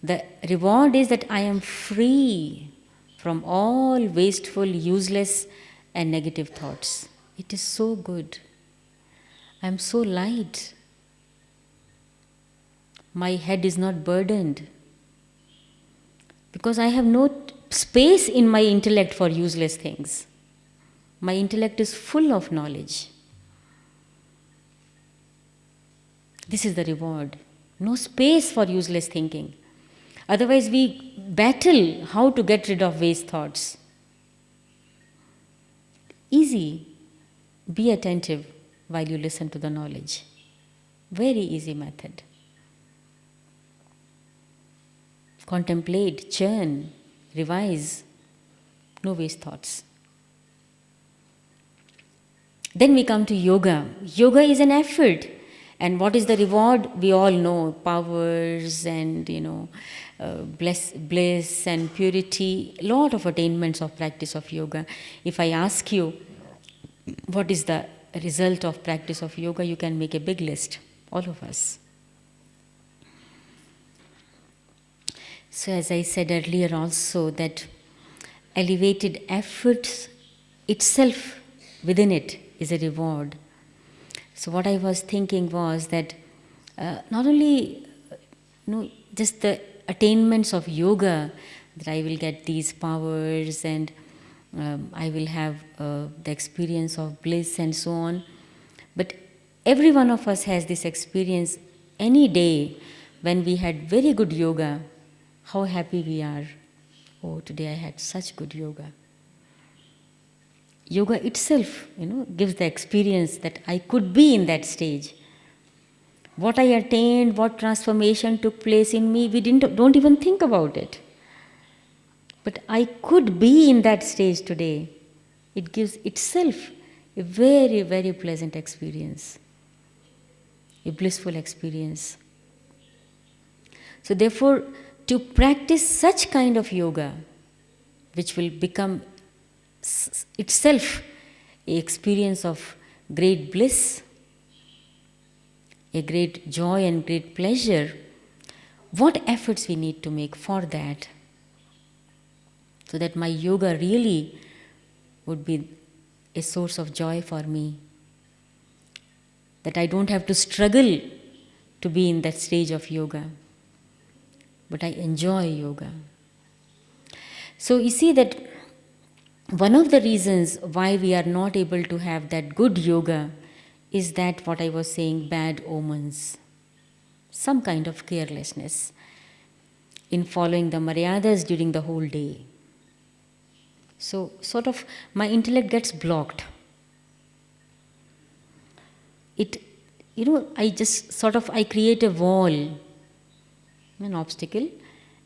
the reward is that I am free from all wasteful, useless, and negative thoughts. It is so good. I am so light. My head is not burdened. Because I have no space in my intellect for useless things. My intellect is full of knowledge. This is the reward. No space for useless thinking. Otherwise, we battle how to get rid of waste thoughts. Easy. Be attentive while you listen to the knowledge. Very easy method. Contemplate, churn, revise. No waste thoughts. Then we come to yoga. Yoga is an effort. And what is the reward? We all know powers and, bliss and purity. Lot of attainments of practice of yoga. If I ask you, what is the result of practice of yoga? You can make a big list, all of us. So as I said earlier also, that elevated effort itself, within it, is a reward. So what I was thinking was that not only just the attainments of yoga, that I will get these powers and I will have the experience of bliss and so on, but every one of us has this experience any day when we had very good yoga, how happy we are. Oh, today I had such good yoga. Yoga itself, gives the experience that I could be in that stage. What I attained, what transformation took place in me, we don't even think about it. But I could be in that stage today. It gives itself a very, very pleasant experience, a blissful experience. So therefore, to practice such kind of yoga, which will become itself an experience of great bliss, a great joy and great pleasure, what efforts we need to make for that, so that my yoga really would be a source of joy for me, that I don't have to struggle to be in that stage of yoga, but I enjoy yoga. So you see that one of the reasons why we are not able to have that good yoga is that what I was saying, bad omens, some kind of carelessness in following the maryadas during the whole day. So sort of my intellect gets blocked. I create a wall, an obstacle,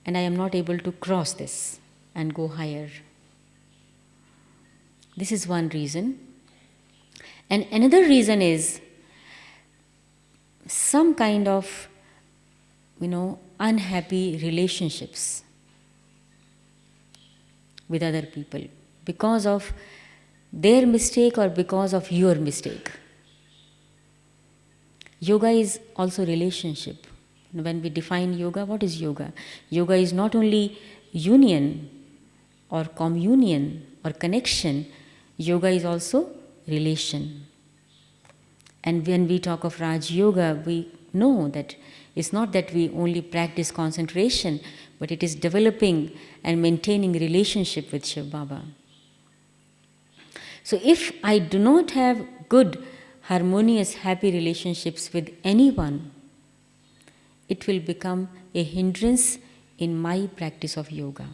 and I am not able to cross this and go higher. This is one reason. And another reason is some kind of, unhappy relationships with other people because of their mistake or because of your mistake. Yoga is also relationship. When we define yoga, what is yoga? Yoga is not only union or communion or connection. Yoga is also relation. And when we talk of Raj Yoga, we know that it's not that we only practice concentration, but it is developing and maintaining relationship with Shiv Baba. So if I do not have good, harmonious, happy relationships with anyone, it will become a hindrance in my practice of yoga.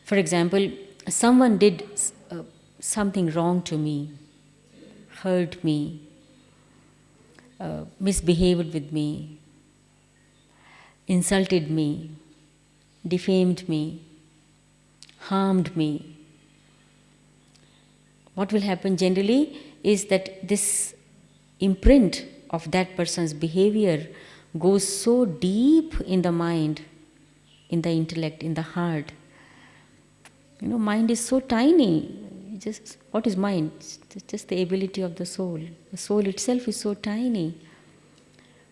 For example, someone did something wrong to me, hurt me, misbehaved with me, insulted me, defamed me, harmed me. What will happen generally is that this imprint of that person's behavior goes so deep in the mind, in the intellect, in the heart. Mind is so tiny. What is mind? It's just the ability of the soul. The soul itself is so tiny.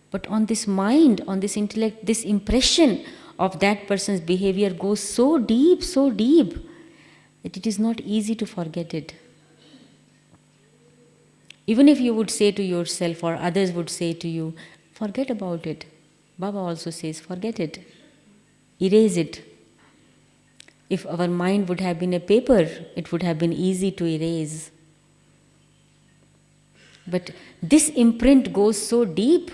But on this mind, on this intellect, this impression of that person's behavior goes so deep, that it is not easy to forget it. Even if you would say to yourself, or others would say to you, forget about it. Baba also says, forget it. Erase it. If our mind would have been a paper, it would have been easy to erase. But this imprint goes so deep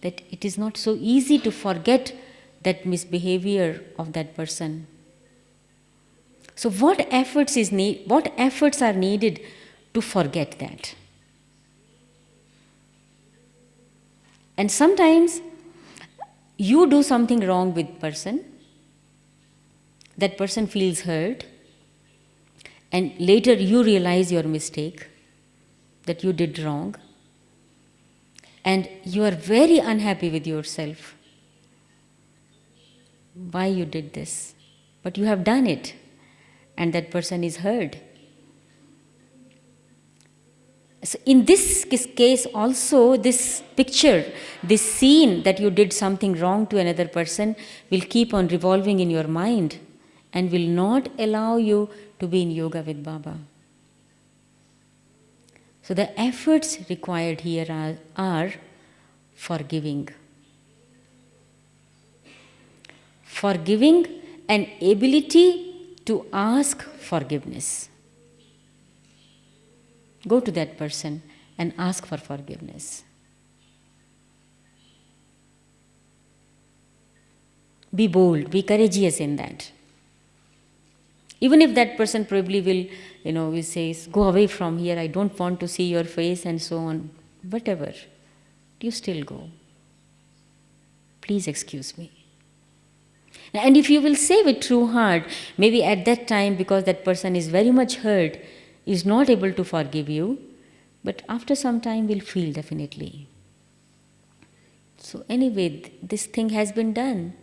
that it is not so easy to forget that misbehavior of that person. So what efforts are needed to forget that? And sometimes you do something wrong with person, that person feels hurt, and later you realize your mistake, that you did wrong, and you are very unhappy with yourself. Why you did this? But you have done it, and that person is hurt. So in this case also, this picture, this scene that you did something wrong to another person will keep on revolving in your mind and will not allow you to be in yoga with Baba. So the efforts required here are forgiving. Forgiving and ability to ask forgiveness. Go to that person and ask for forgiveness. Be bold, be courageous in that. Even if that person probably will say, go away from here, I don't want to see your face and so on, whatever, you still go. Please excuse me. And if you will say with true heart, maybe at that time, because that person is very much hurt, is not able to forgive you, but after some time will feel definitely. So anyway, this thing has been done,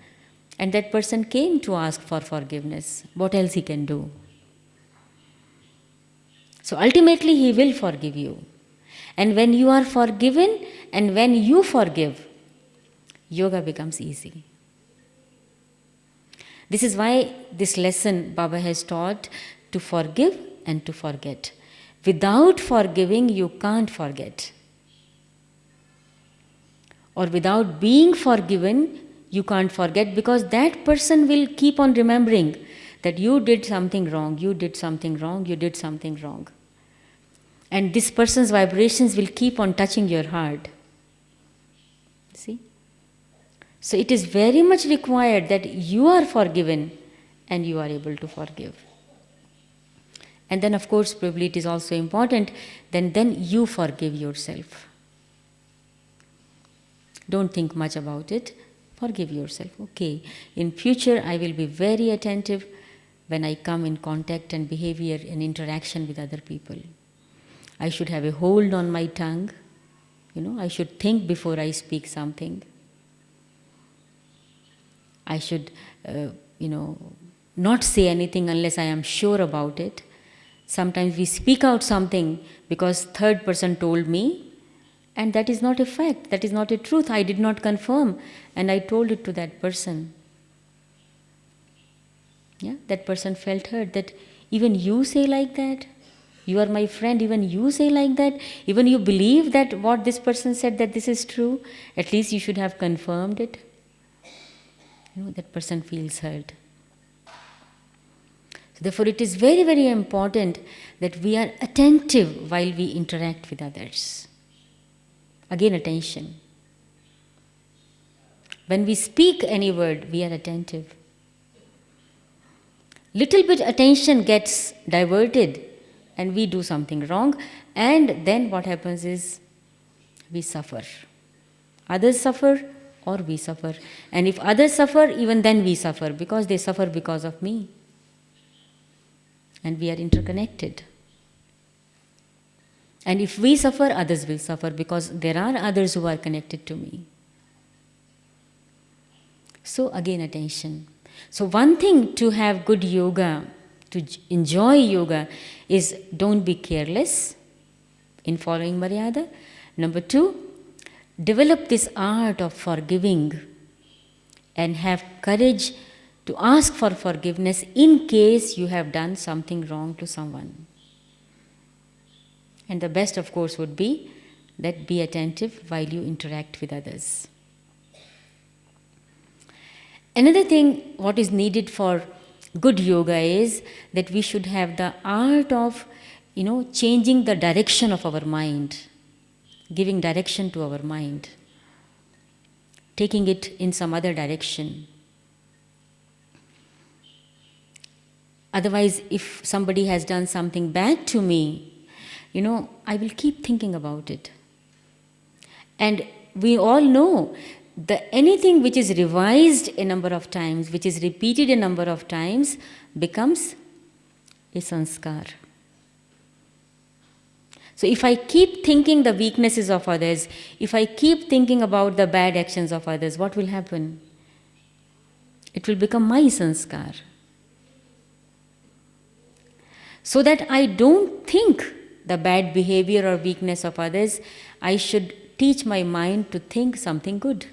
and that person came to ask for forgiveness. What else he can do? So ultimately he will forgive you. And when you are forgiven and when you forgive, yoga becomes easy. This is why this lesson Baba has taught, to forgive and to forget. Without forgiving, you can't forget. Or without being forgiven, you can't forget, because that person will keep on remembering that you did something wrong, you did something wrong, you did something wrong. And this person's vibrations will keep on touching your heart. See? So it is very much required that you are forgiven and you are able to forgive. And then of course, probably it is also important, then you forgive yourself. Don't think much about it. Forgive yourself. Okay, in future I will be very attentive when I come in contact and behavior and interaction with other people. I should have a hold on my tongue. I should think before I speak something. I should, not say anything unless I am sure about it. Sometimes we speak out something because third person told me, and that is not a fact, that is not a truth. I did not confirm, and I told it to that person. Yeah, that person felt hurt, that even you say like that? You are my friend, even you say like that? Even you believe that what this person said, that this is true? At least you should have confirmed it. That person feels hurt. So therefore, it is very, very important that we are attentive while we interact with others. Again, attention. When we speak any word, we are attentive. Little bit attention gets diverted and we do something wrong, and then what happens is we suffer. Others suffer or we suffer. And if others suffer, even then we suffer, because they suffer because of me. And we are interconnected. And if we suffer, others will suffer, because there are others who are connected to me. So again, attention. So one thing to have good yoga, to enjoy yoga, is don't be careless in following Maryada. Number 2, develop this art of forgiving and have courage to ask for forgiveness in case you have done something wrong to someone. And the best, of course, would be that be attentive while you interact with others. Another thing, what is needed for good yoga is that we should have the art of, changing the direction of our mind, giving direction to our mind, taking it in some other direction. Otherwise, if somebody has done something bad to me, I will keep thinking about it. And we all know that anything which is revised a number of times, which is repeated a number of times, becomes a sanskar. So if I keep thinking the weaknesses of others, if I keep thinking about the bad actions of others, what will happen? It will become my sanskar. So that I don't think the bad behavior or weakness of others, I should teach my mind to think something good.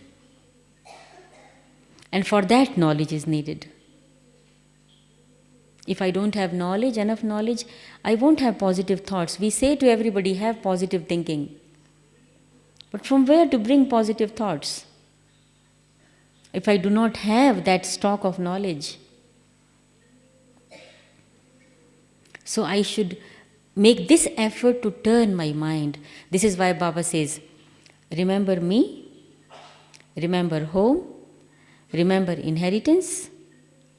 And for that, knowledge is needed. If I don't have knowledge, enough knowledge, I won't have positive thoughts. We say to everybody, have positive thinking. But from where to bring positive thoughts? If I do not have that stock of knowledge. So I should make this effort to turn my mind. This is why Baba says, remember me, remember home, remember inheritance,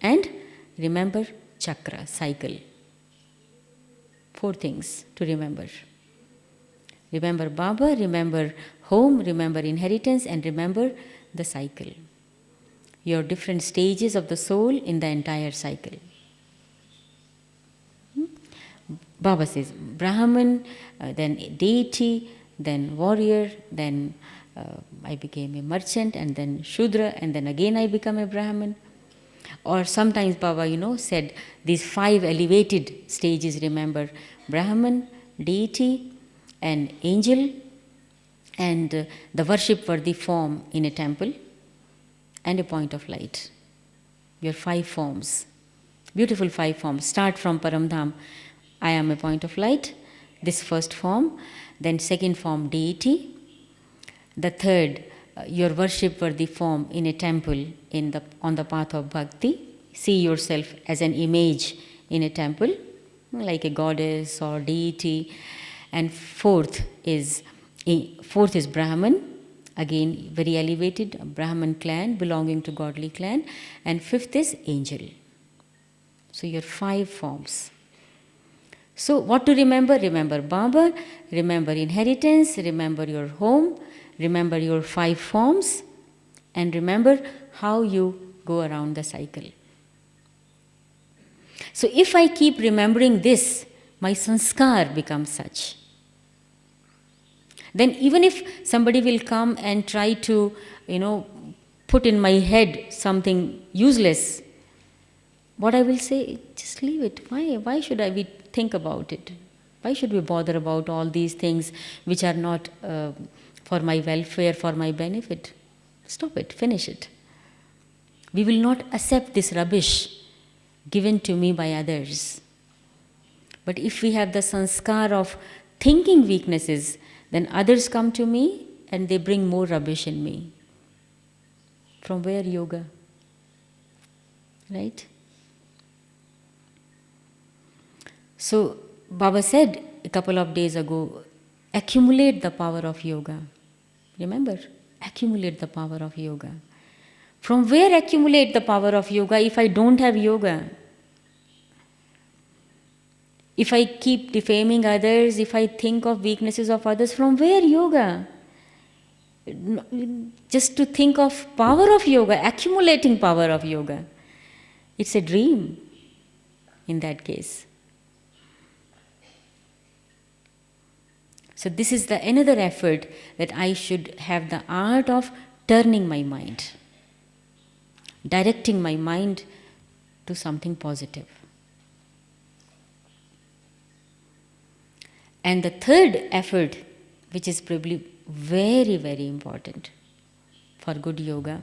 and remember chakra, cycle. 4 things to remember. Remember Baba, remember home, remember inheritance, and remember the cycle. Your different stages of the soul in the entire cycle. Baba says Brahman, then deity, then warrior, then I became a merchant, and then Shudra, and then again I become a Brahman. Or sometimes Baba, said these 5 elevated stages, remember Brahman, deity, and angel, and the worship-worthy form in a temple, and a point of light. Your 5 forms, beautiful 5 forms. Start from Paramdham. I am a point of light, this first form, then second form, deity, the third, your worship-worthy form in a temple on the path of bhakti. See yourself as an image in a temple, like a goddess or deity. And fourth is Brahman, again very elevated, a Brahman clan belonging to godly clan. And fifth is angel. So your 5 forms. So what to remember? Remember Baba, remember inheritance, remember your home, remember your 5 forms, and remember how you go around the cycle. So if I keep remembering this, my sanskar becomes such. Then even if somebody will come and try to, put in my head something useless, what I will say, just leave it. Why should we think about it? Why should we bother about all these things which are not for my welfare, for my benefit? Stop it, finish it. We will not accept this rubbish given to me by others. But if we have the sanskar of thinking weaknesses, then others come to me and they bring more rubbish in me. From where yoga? Right? So Baba said a couple of days ago, accumulate the power of yoga. Remember, accumulate the power of yoga. From where accumulate the power of yoga if I don't have yoga? If I keep defaming others, if I think of weaknesses of others, from where yoga? Just to think of power of yoga, accumulating power of yoga. It's a dream in that case. So this is the another effort, that I should have the art of turning my mind, directing my mind to something positive. And the third effort, which is probably very, very important for good yoga,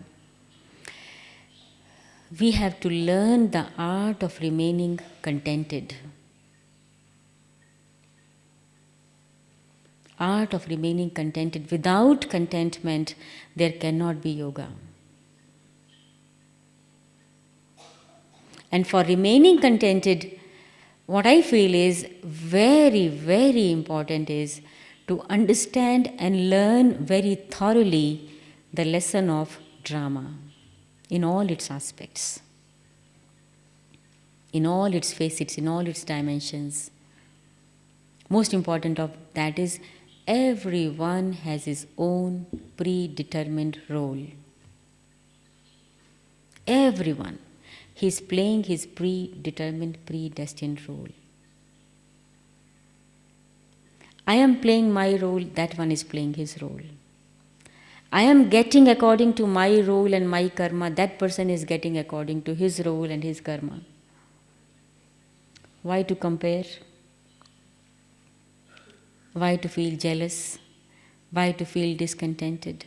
we have to learn the art of remaining contented. Art of remaining contented. Without contentment, there cannot be yoga. And for remaining contented, what I feel is very, very important is to understand and learn very thoroughly the lesson of drama in all its aspects, in all its facets, in all its dimensions. Most important of that is, everyone has his own predetermined role. Everyone. He is playing his predetermined, predestined role. I am playing my role, that one is playing his role. I am getting according to my role and my karma, that person is getting according to his role and his karma. Why to compare? Why to feel jealous? Why to feel discontented?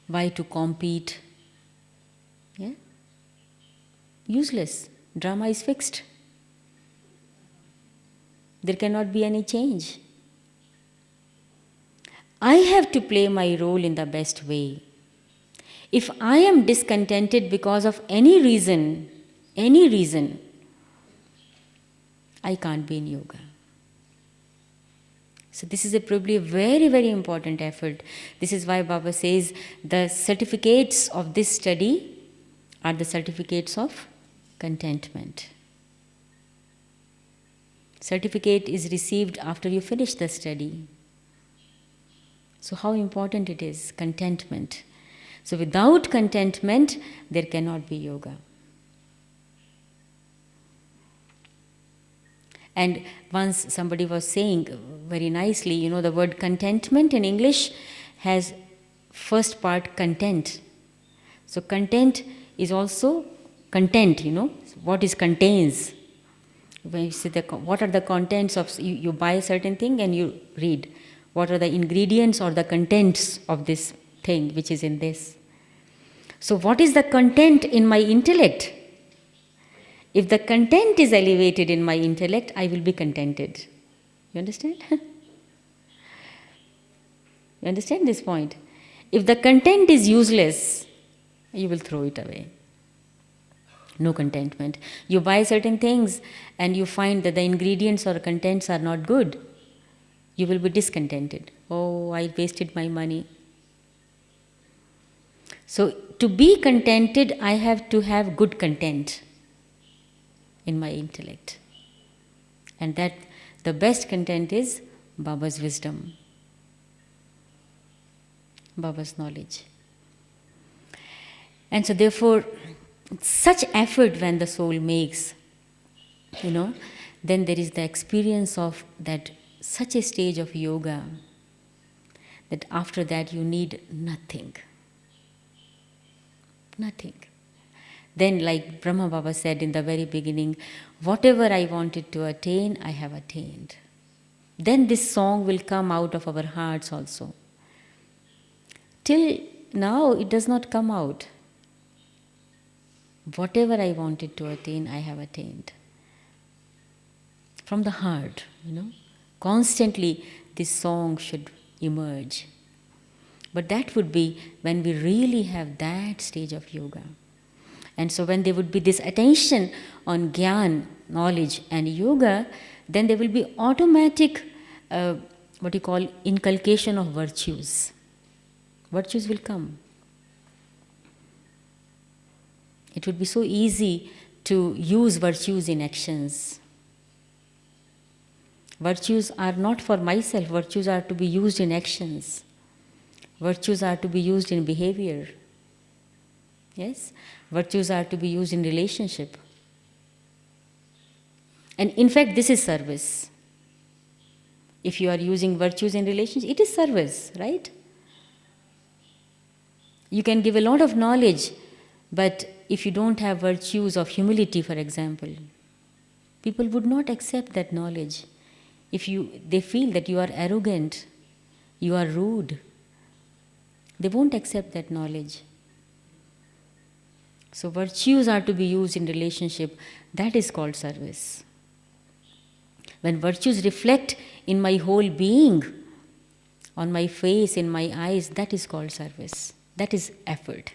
Why to compete? Yeah? Useless. Drama is fixed. There cannot be any change. I have to play my role in the best way. If I am discontented because of any reason, I can't be in yoga. So this is probably a very, very important effort. This is why Baba says the certificates of this study are the certificates of contentment. Certificate is received after you finish the study. So how important it is, contentment. So without contentment, there cannot be yoga. And once somebody was saying very nicely, the word contentment in English has first part content. So content is also content, what is contains. When you say what are the contents of, you buy a certain thing and you read, what are the ingredients or the contents of this thing which is in this. So what is the content in my intellect? If the content is elevated in my intellect, I will be contented. You understand? You understand this point? If the content is useless, you will throw it away. No contentment. You buy certain things and you find that the ingredients or contents are not good. You will be discontented. Oh, I wasted my money. So to be contented, I have to have good content in my intellect. And that the best content is Baba's wisdom, Baba's knowledge. And so therefore, such effort when the soul makes, then there is the experience of that such a stage of yoga that after that you need nothing. Nothing. Then, like Brahma Baba said in the very beginning, whatever I wanted to attain, I have attained. Then this song will come out of our hearts also. Till now, it does not come out. Whatever I wanted to attain, I have attained. From the heart, Constantly, this song should emerge. But that would be when we really have that stage of yoga. And so when there would be this attention on Gyan, knowledge and yoga, then there will be automatic, inculcation of virtues. Virtues will come. It would be so easy to use virtues in actions. Virtues are not for myself, virtues are to be used in actions. Virtues are to be used in behavior. Yes? Virtues are to be used in relationship. And in fact, this is service. If you are using virtues in relationship, it is service, right? You can give a lot of knowledge, but if you don't have virtues of humility, for example, people would not accept that knowledge. If they feel that you are arrogant, you are rude, they won't accept that knowledge. So virtues are to be used in relationship. That is called service. When virtues reflect in my whole being, on my face, in my eyes, that is called service. That is effort.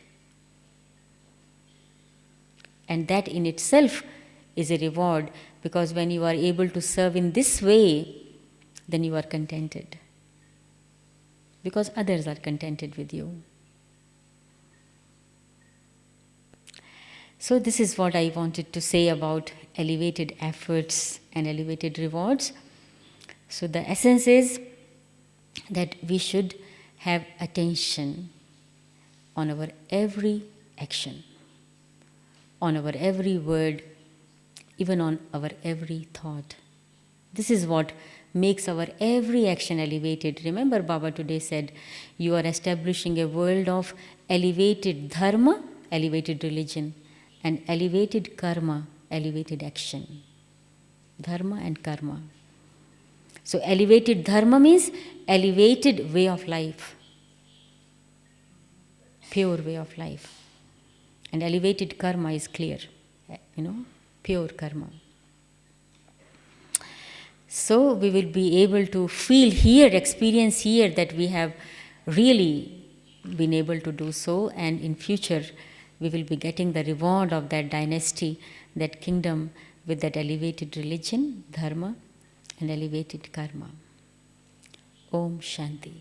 And that in itself is a reward, because when you are able to serve in this way, then you are contented. Because others are contented with you. So this is what I wanted to say about elevated efforts and elevated rewards. So the essence is that we should have attention on our every action, on our every word, even on our every thought. This is what makes our every action elevated. Remember, Baba today said, you are establishing a world of elevated dharma, elevated religion, and elevated karma, elevated action. Dharma and karma. So elevated dharma means elevated way of life. Pure way of life. And elevated karma is clear. Pure karma. So we will be able to feel here, experience here that we have really been able to do so, and in future we will be getting the reward of that dynasty, that kingdom with that elevated religion, dharma, and elevated karma. Om Shanti.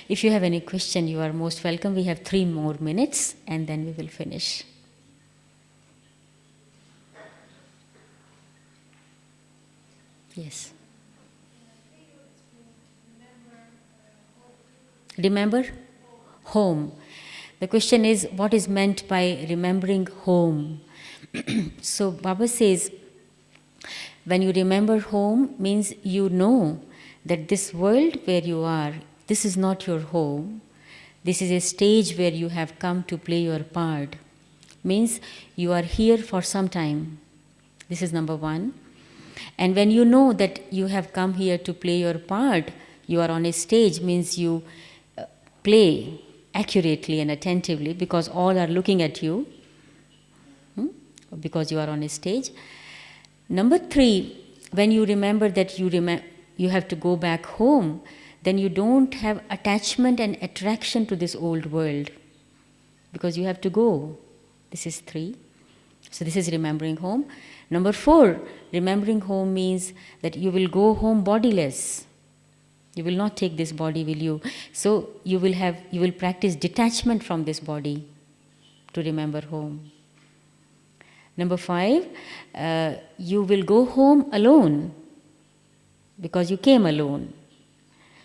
If you have any question, you are most welcome. We have 3 more minutes and then we will finish. Yes. Remember? Home. The question is, what is meant by remembering home? So Baba says, when you remember home, means you know that this world where you are, this is not your home. This is a stage where you have come to play your part. Means you are here for some time. This is number 1. And when you know that you have come here to play your part, you are on a stage, means you play accurately and attentively, because all are looking at you, because you are on a stage. Number 3, when you remember that you have to go back home, then you don't have attachment and attraction to this old world, because you have to go. This is 3. So this is remembering home. Number 4, remembering home means that you will go home bodiless. You will not take this body with you. So you will practice detachment from this body to remember home. Number 5, you will go home alone, because you came alone.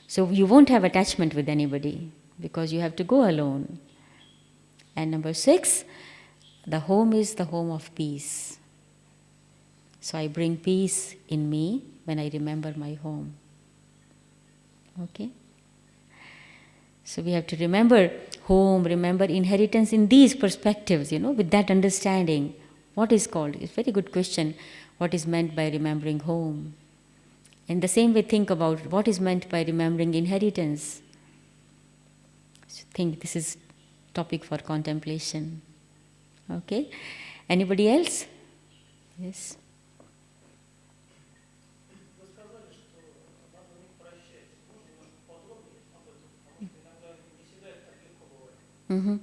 So you won't have attachment with anybody, because you have to go alone. And number 6, the home is the home of peace. So I bring peace in me when I remember my home. Okay? So we have to remember home, remember inheritance in these perspectives, with that understanding. What is called? It's a very good question. What is meant by remembering home? In the same way, think about what is meant by remembering inheritance. So think this is topic for contemplation. Okay? Anybody else? Yes. Mm-hmm.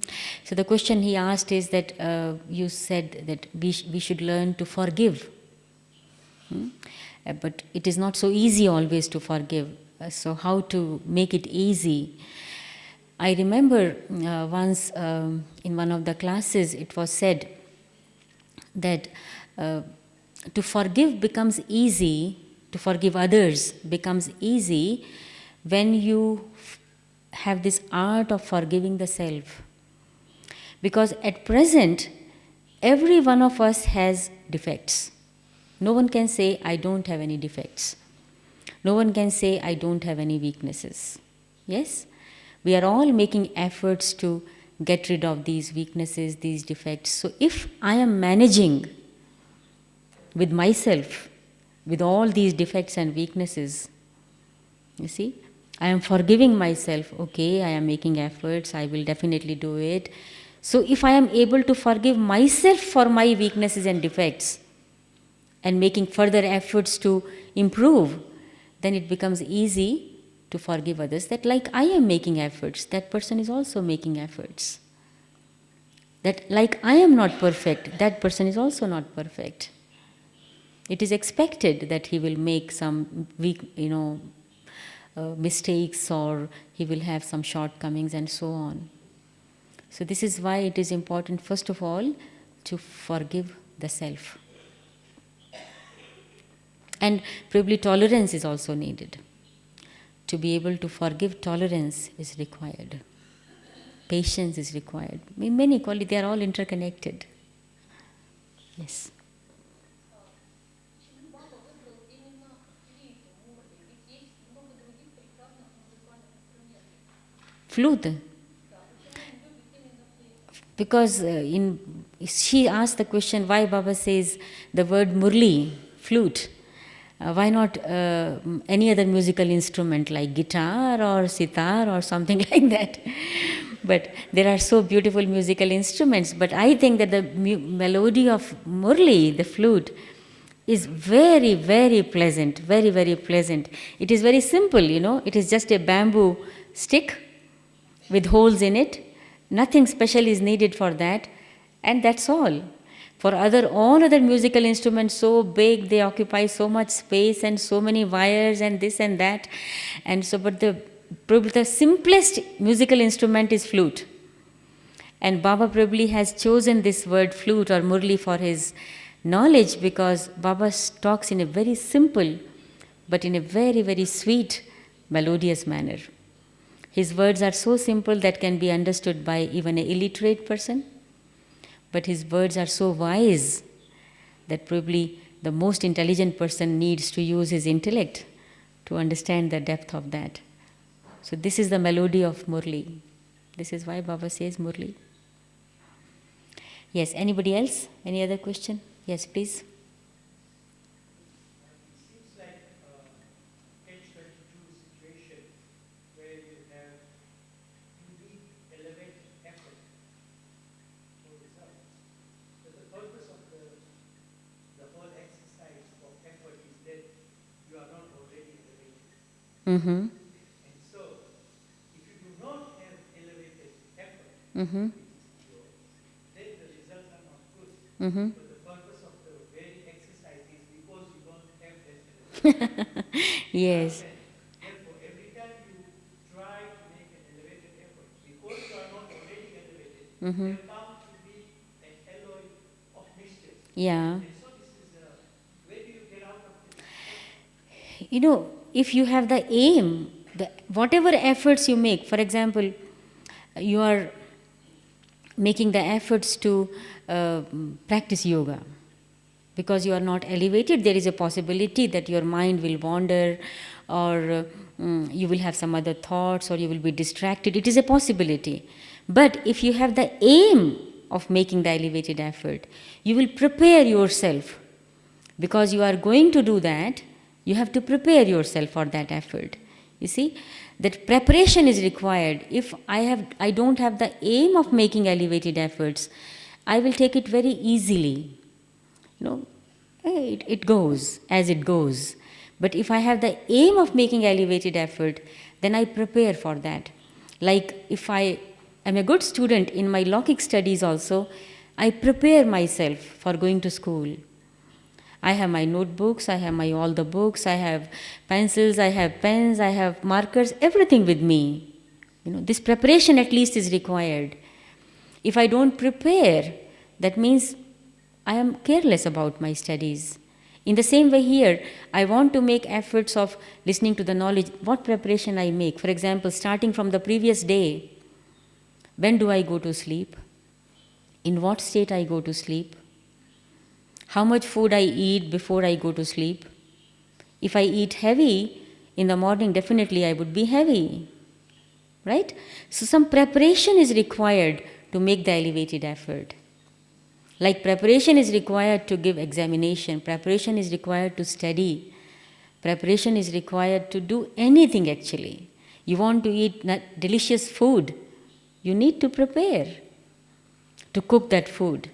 So the question he asked is that you said that we should learn to forgive. But it is not so easy always to forgive. So how to make it easy? I remember once in one of the classes it was said that to forgive becomes easy to forgive others becomes easy when you have this art of forgiving the self. Because at present, every one of us has defects. No one can say, I don't have any defects. No one can say, I don't have any weaknesses. Yes? We are all making efforts to get rid of these weaknesses, these defects. So if I am managing with myself, with all these defects and weaknesses, you see, I am forgiving myself. Okay, I am making efforts, I will definitely do it. So if I am able to forgive myself for my weaknesses and defects and making further efforts to improve, then it becomes easy to forgive others, that like I am making efforts, that person is also making efforts. That like I am not perfect, that person is also not perfect. It is expected that he will make some mistakes, or he will have some shortcomings and so on. So this is why it is important, first of all, to forgive the self. And probably tolerance is also needed. To be able to forgive, tolerance is required. Patience is required. Many qualities, they are all interconnected. Yes. Flute. Because she asked the question why Baba says the word Murli, flute. Why not any other musical instrument like guitar or sitar or something like that? But there are so beautiful musical instruments. But I think that the melody of Murli, the flute, is very, very pleasant, very, very pleasant. It is very simple, it is just a bamboo stick with holes in it. Nothing special is needed for that, and that's all. For all other musical instruments, so big, they occupy so much space and so many wires and this and that. And so, but the simplest musical instrument is flute. And Baba probably has chosen this word flute or Murli for his knowledge, because Baba talks in a very simple but in a very, very sweet, melodious manner. His words are so simple that can be understood by even an illiterate person. But his words are so wise that probably the most intelligent person needs to use his intellect to understand the depth of that. So this is the melody of Murli. This is why Baba says Murli. Yes, anybody else? Any other question? Yes, please. Mm-hmm. And so, if you do not have elevated effort, Mm-hmm. then the results are not good. Mm-hmm. So the purpose of the very exercise is because you don't have that elevation. Yes. Therefore, every time you try to make an elevated effort, because you are not already elevated, Mm-hmm. there comes to be an alloy of mischief. Yeah. And so this is, where do you get out of this? If you have the aim, whatever efforts you make, for example, you are making the efforts to practice yoga. Because you are not elevated, there is a possibility that your mind will wander, or you will have some other thoughts, or you will be distracted. It is a possibility. But if you have the aim of making the elevated effort, you will prepare yourself. Because you are going to do that, you have to prepare yourself for that effort. You see, that preparation is required. If I don't have the aim of making elevated efforts, I will take it very easily. It goes as it goes. But if I have the aim of making elevated effort, then I prepare for that. Like if I am a good student in my Lokik studies also, I prepare myself for going to school. I have my notebooks, I have all the books, I have pencils, I have pens, I have markers, everything with me. This preparation at least is required. If I don't prepare, that means I am careless about my studies. In the same way here, I want to make efforts of listening to the knowledge, what preparation I make. For example, starting from the previous day, when do I go to sleep? In what state I go to sleep? How much food I eat before I go to sleep? If I eat heavy in the morning, definitely I would be heavy, right? So some preparation is required to make the elevated effort. Like preparation is required to give examination, preparation is required to study, preparation is required to do anything actually. You want to eat delicious food, you need to prepare to cook that food.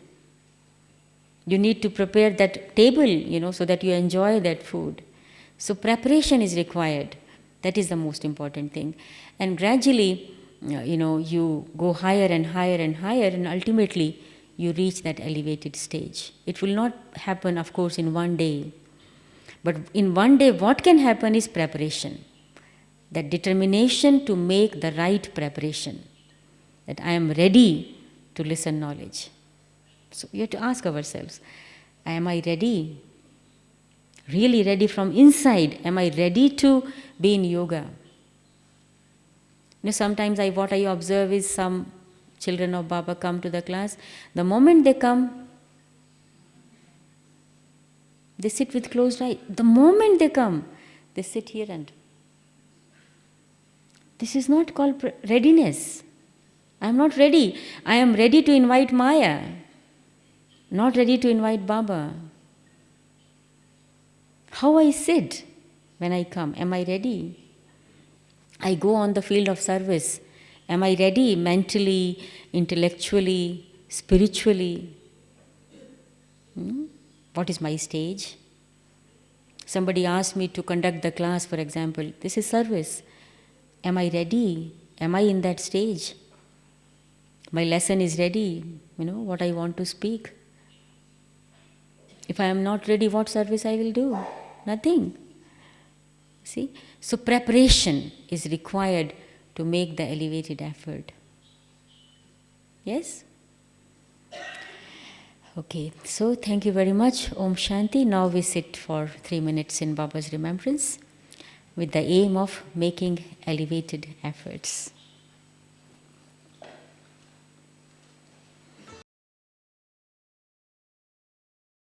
You need to prepare that table, so that you enjoy that food. So preparation is required. That is the most important thing. And gradually, you go higher and higher and higher, and ultimately you reach that elevated stage. It will not happen, of course, in one day. But in one day, what can happen is preparation. That determination to make the right preparation. That I am ready to listen knowledge. So we have to ask ourselves, am I ready? Really ready from inside? Am I ready to be in yoga? Sometimes what I observe is some children of Baba come to the class. The moment they come, they sit with closed eyes. The moment they come, they sit here and... This is not called readiness. I am not ready. I am ready to invite Maya, not ready to invite Baba. How I sit when I come? Am I ready? I go on the field of service. Am I ready mentally, intellectually, spiritually? What is my stage? Somebody asked me to conduct the class, for example. This is service. Am I ready? Am I in that stage? My lesson is ready, what I want to speak. If I am not ready, what service I will do? Nothing. See? So preparation is required to make the elevated effort. Yes? Okay, so thank you very much. Om Shanti. Now we sit for 3 minutes in Baba's remembrance with the aim of making elevated efforts.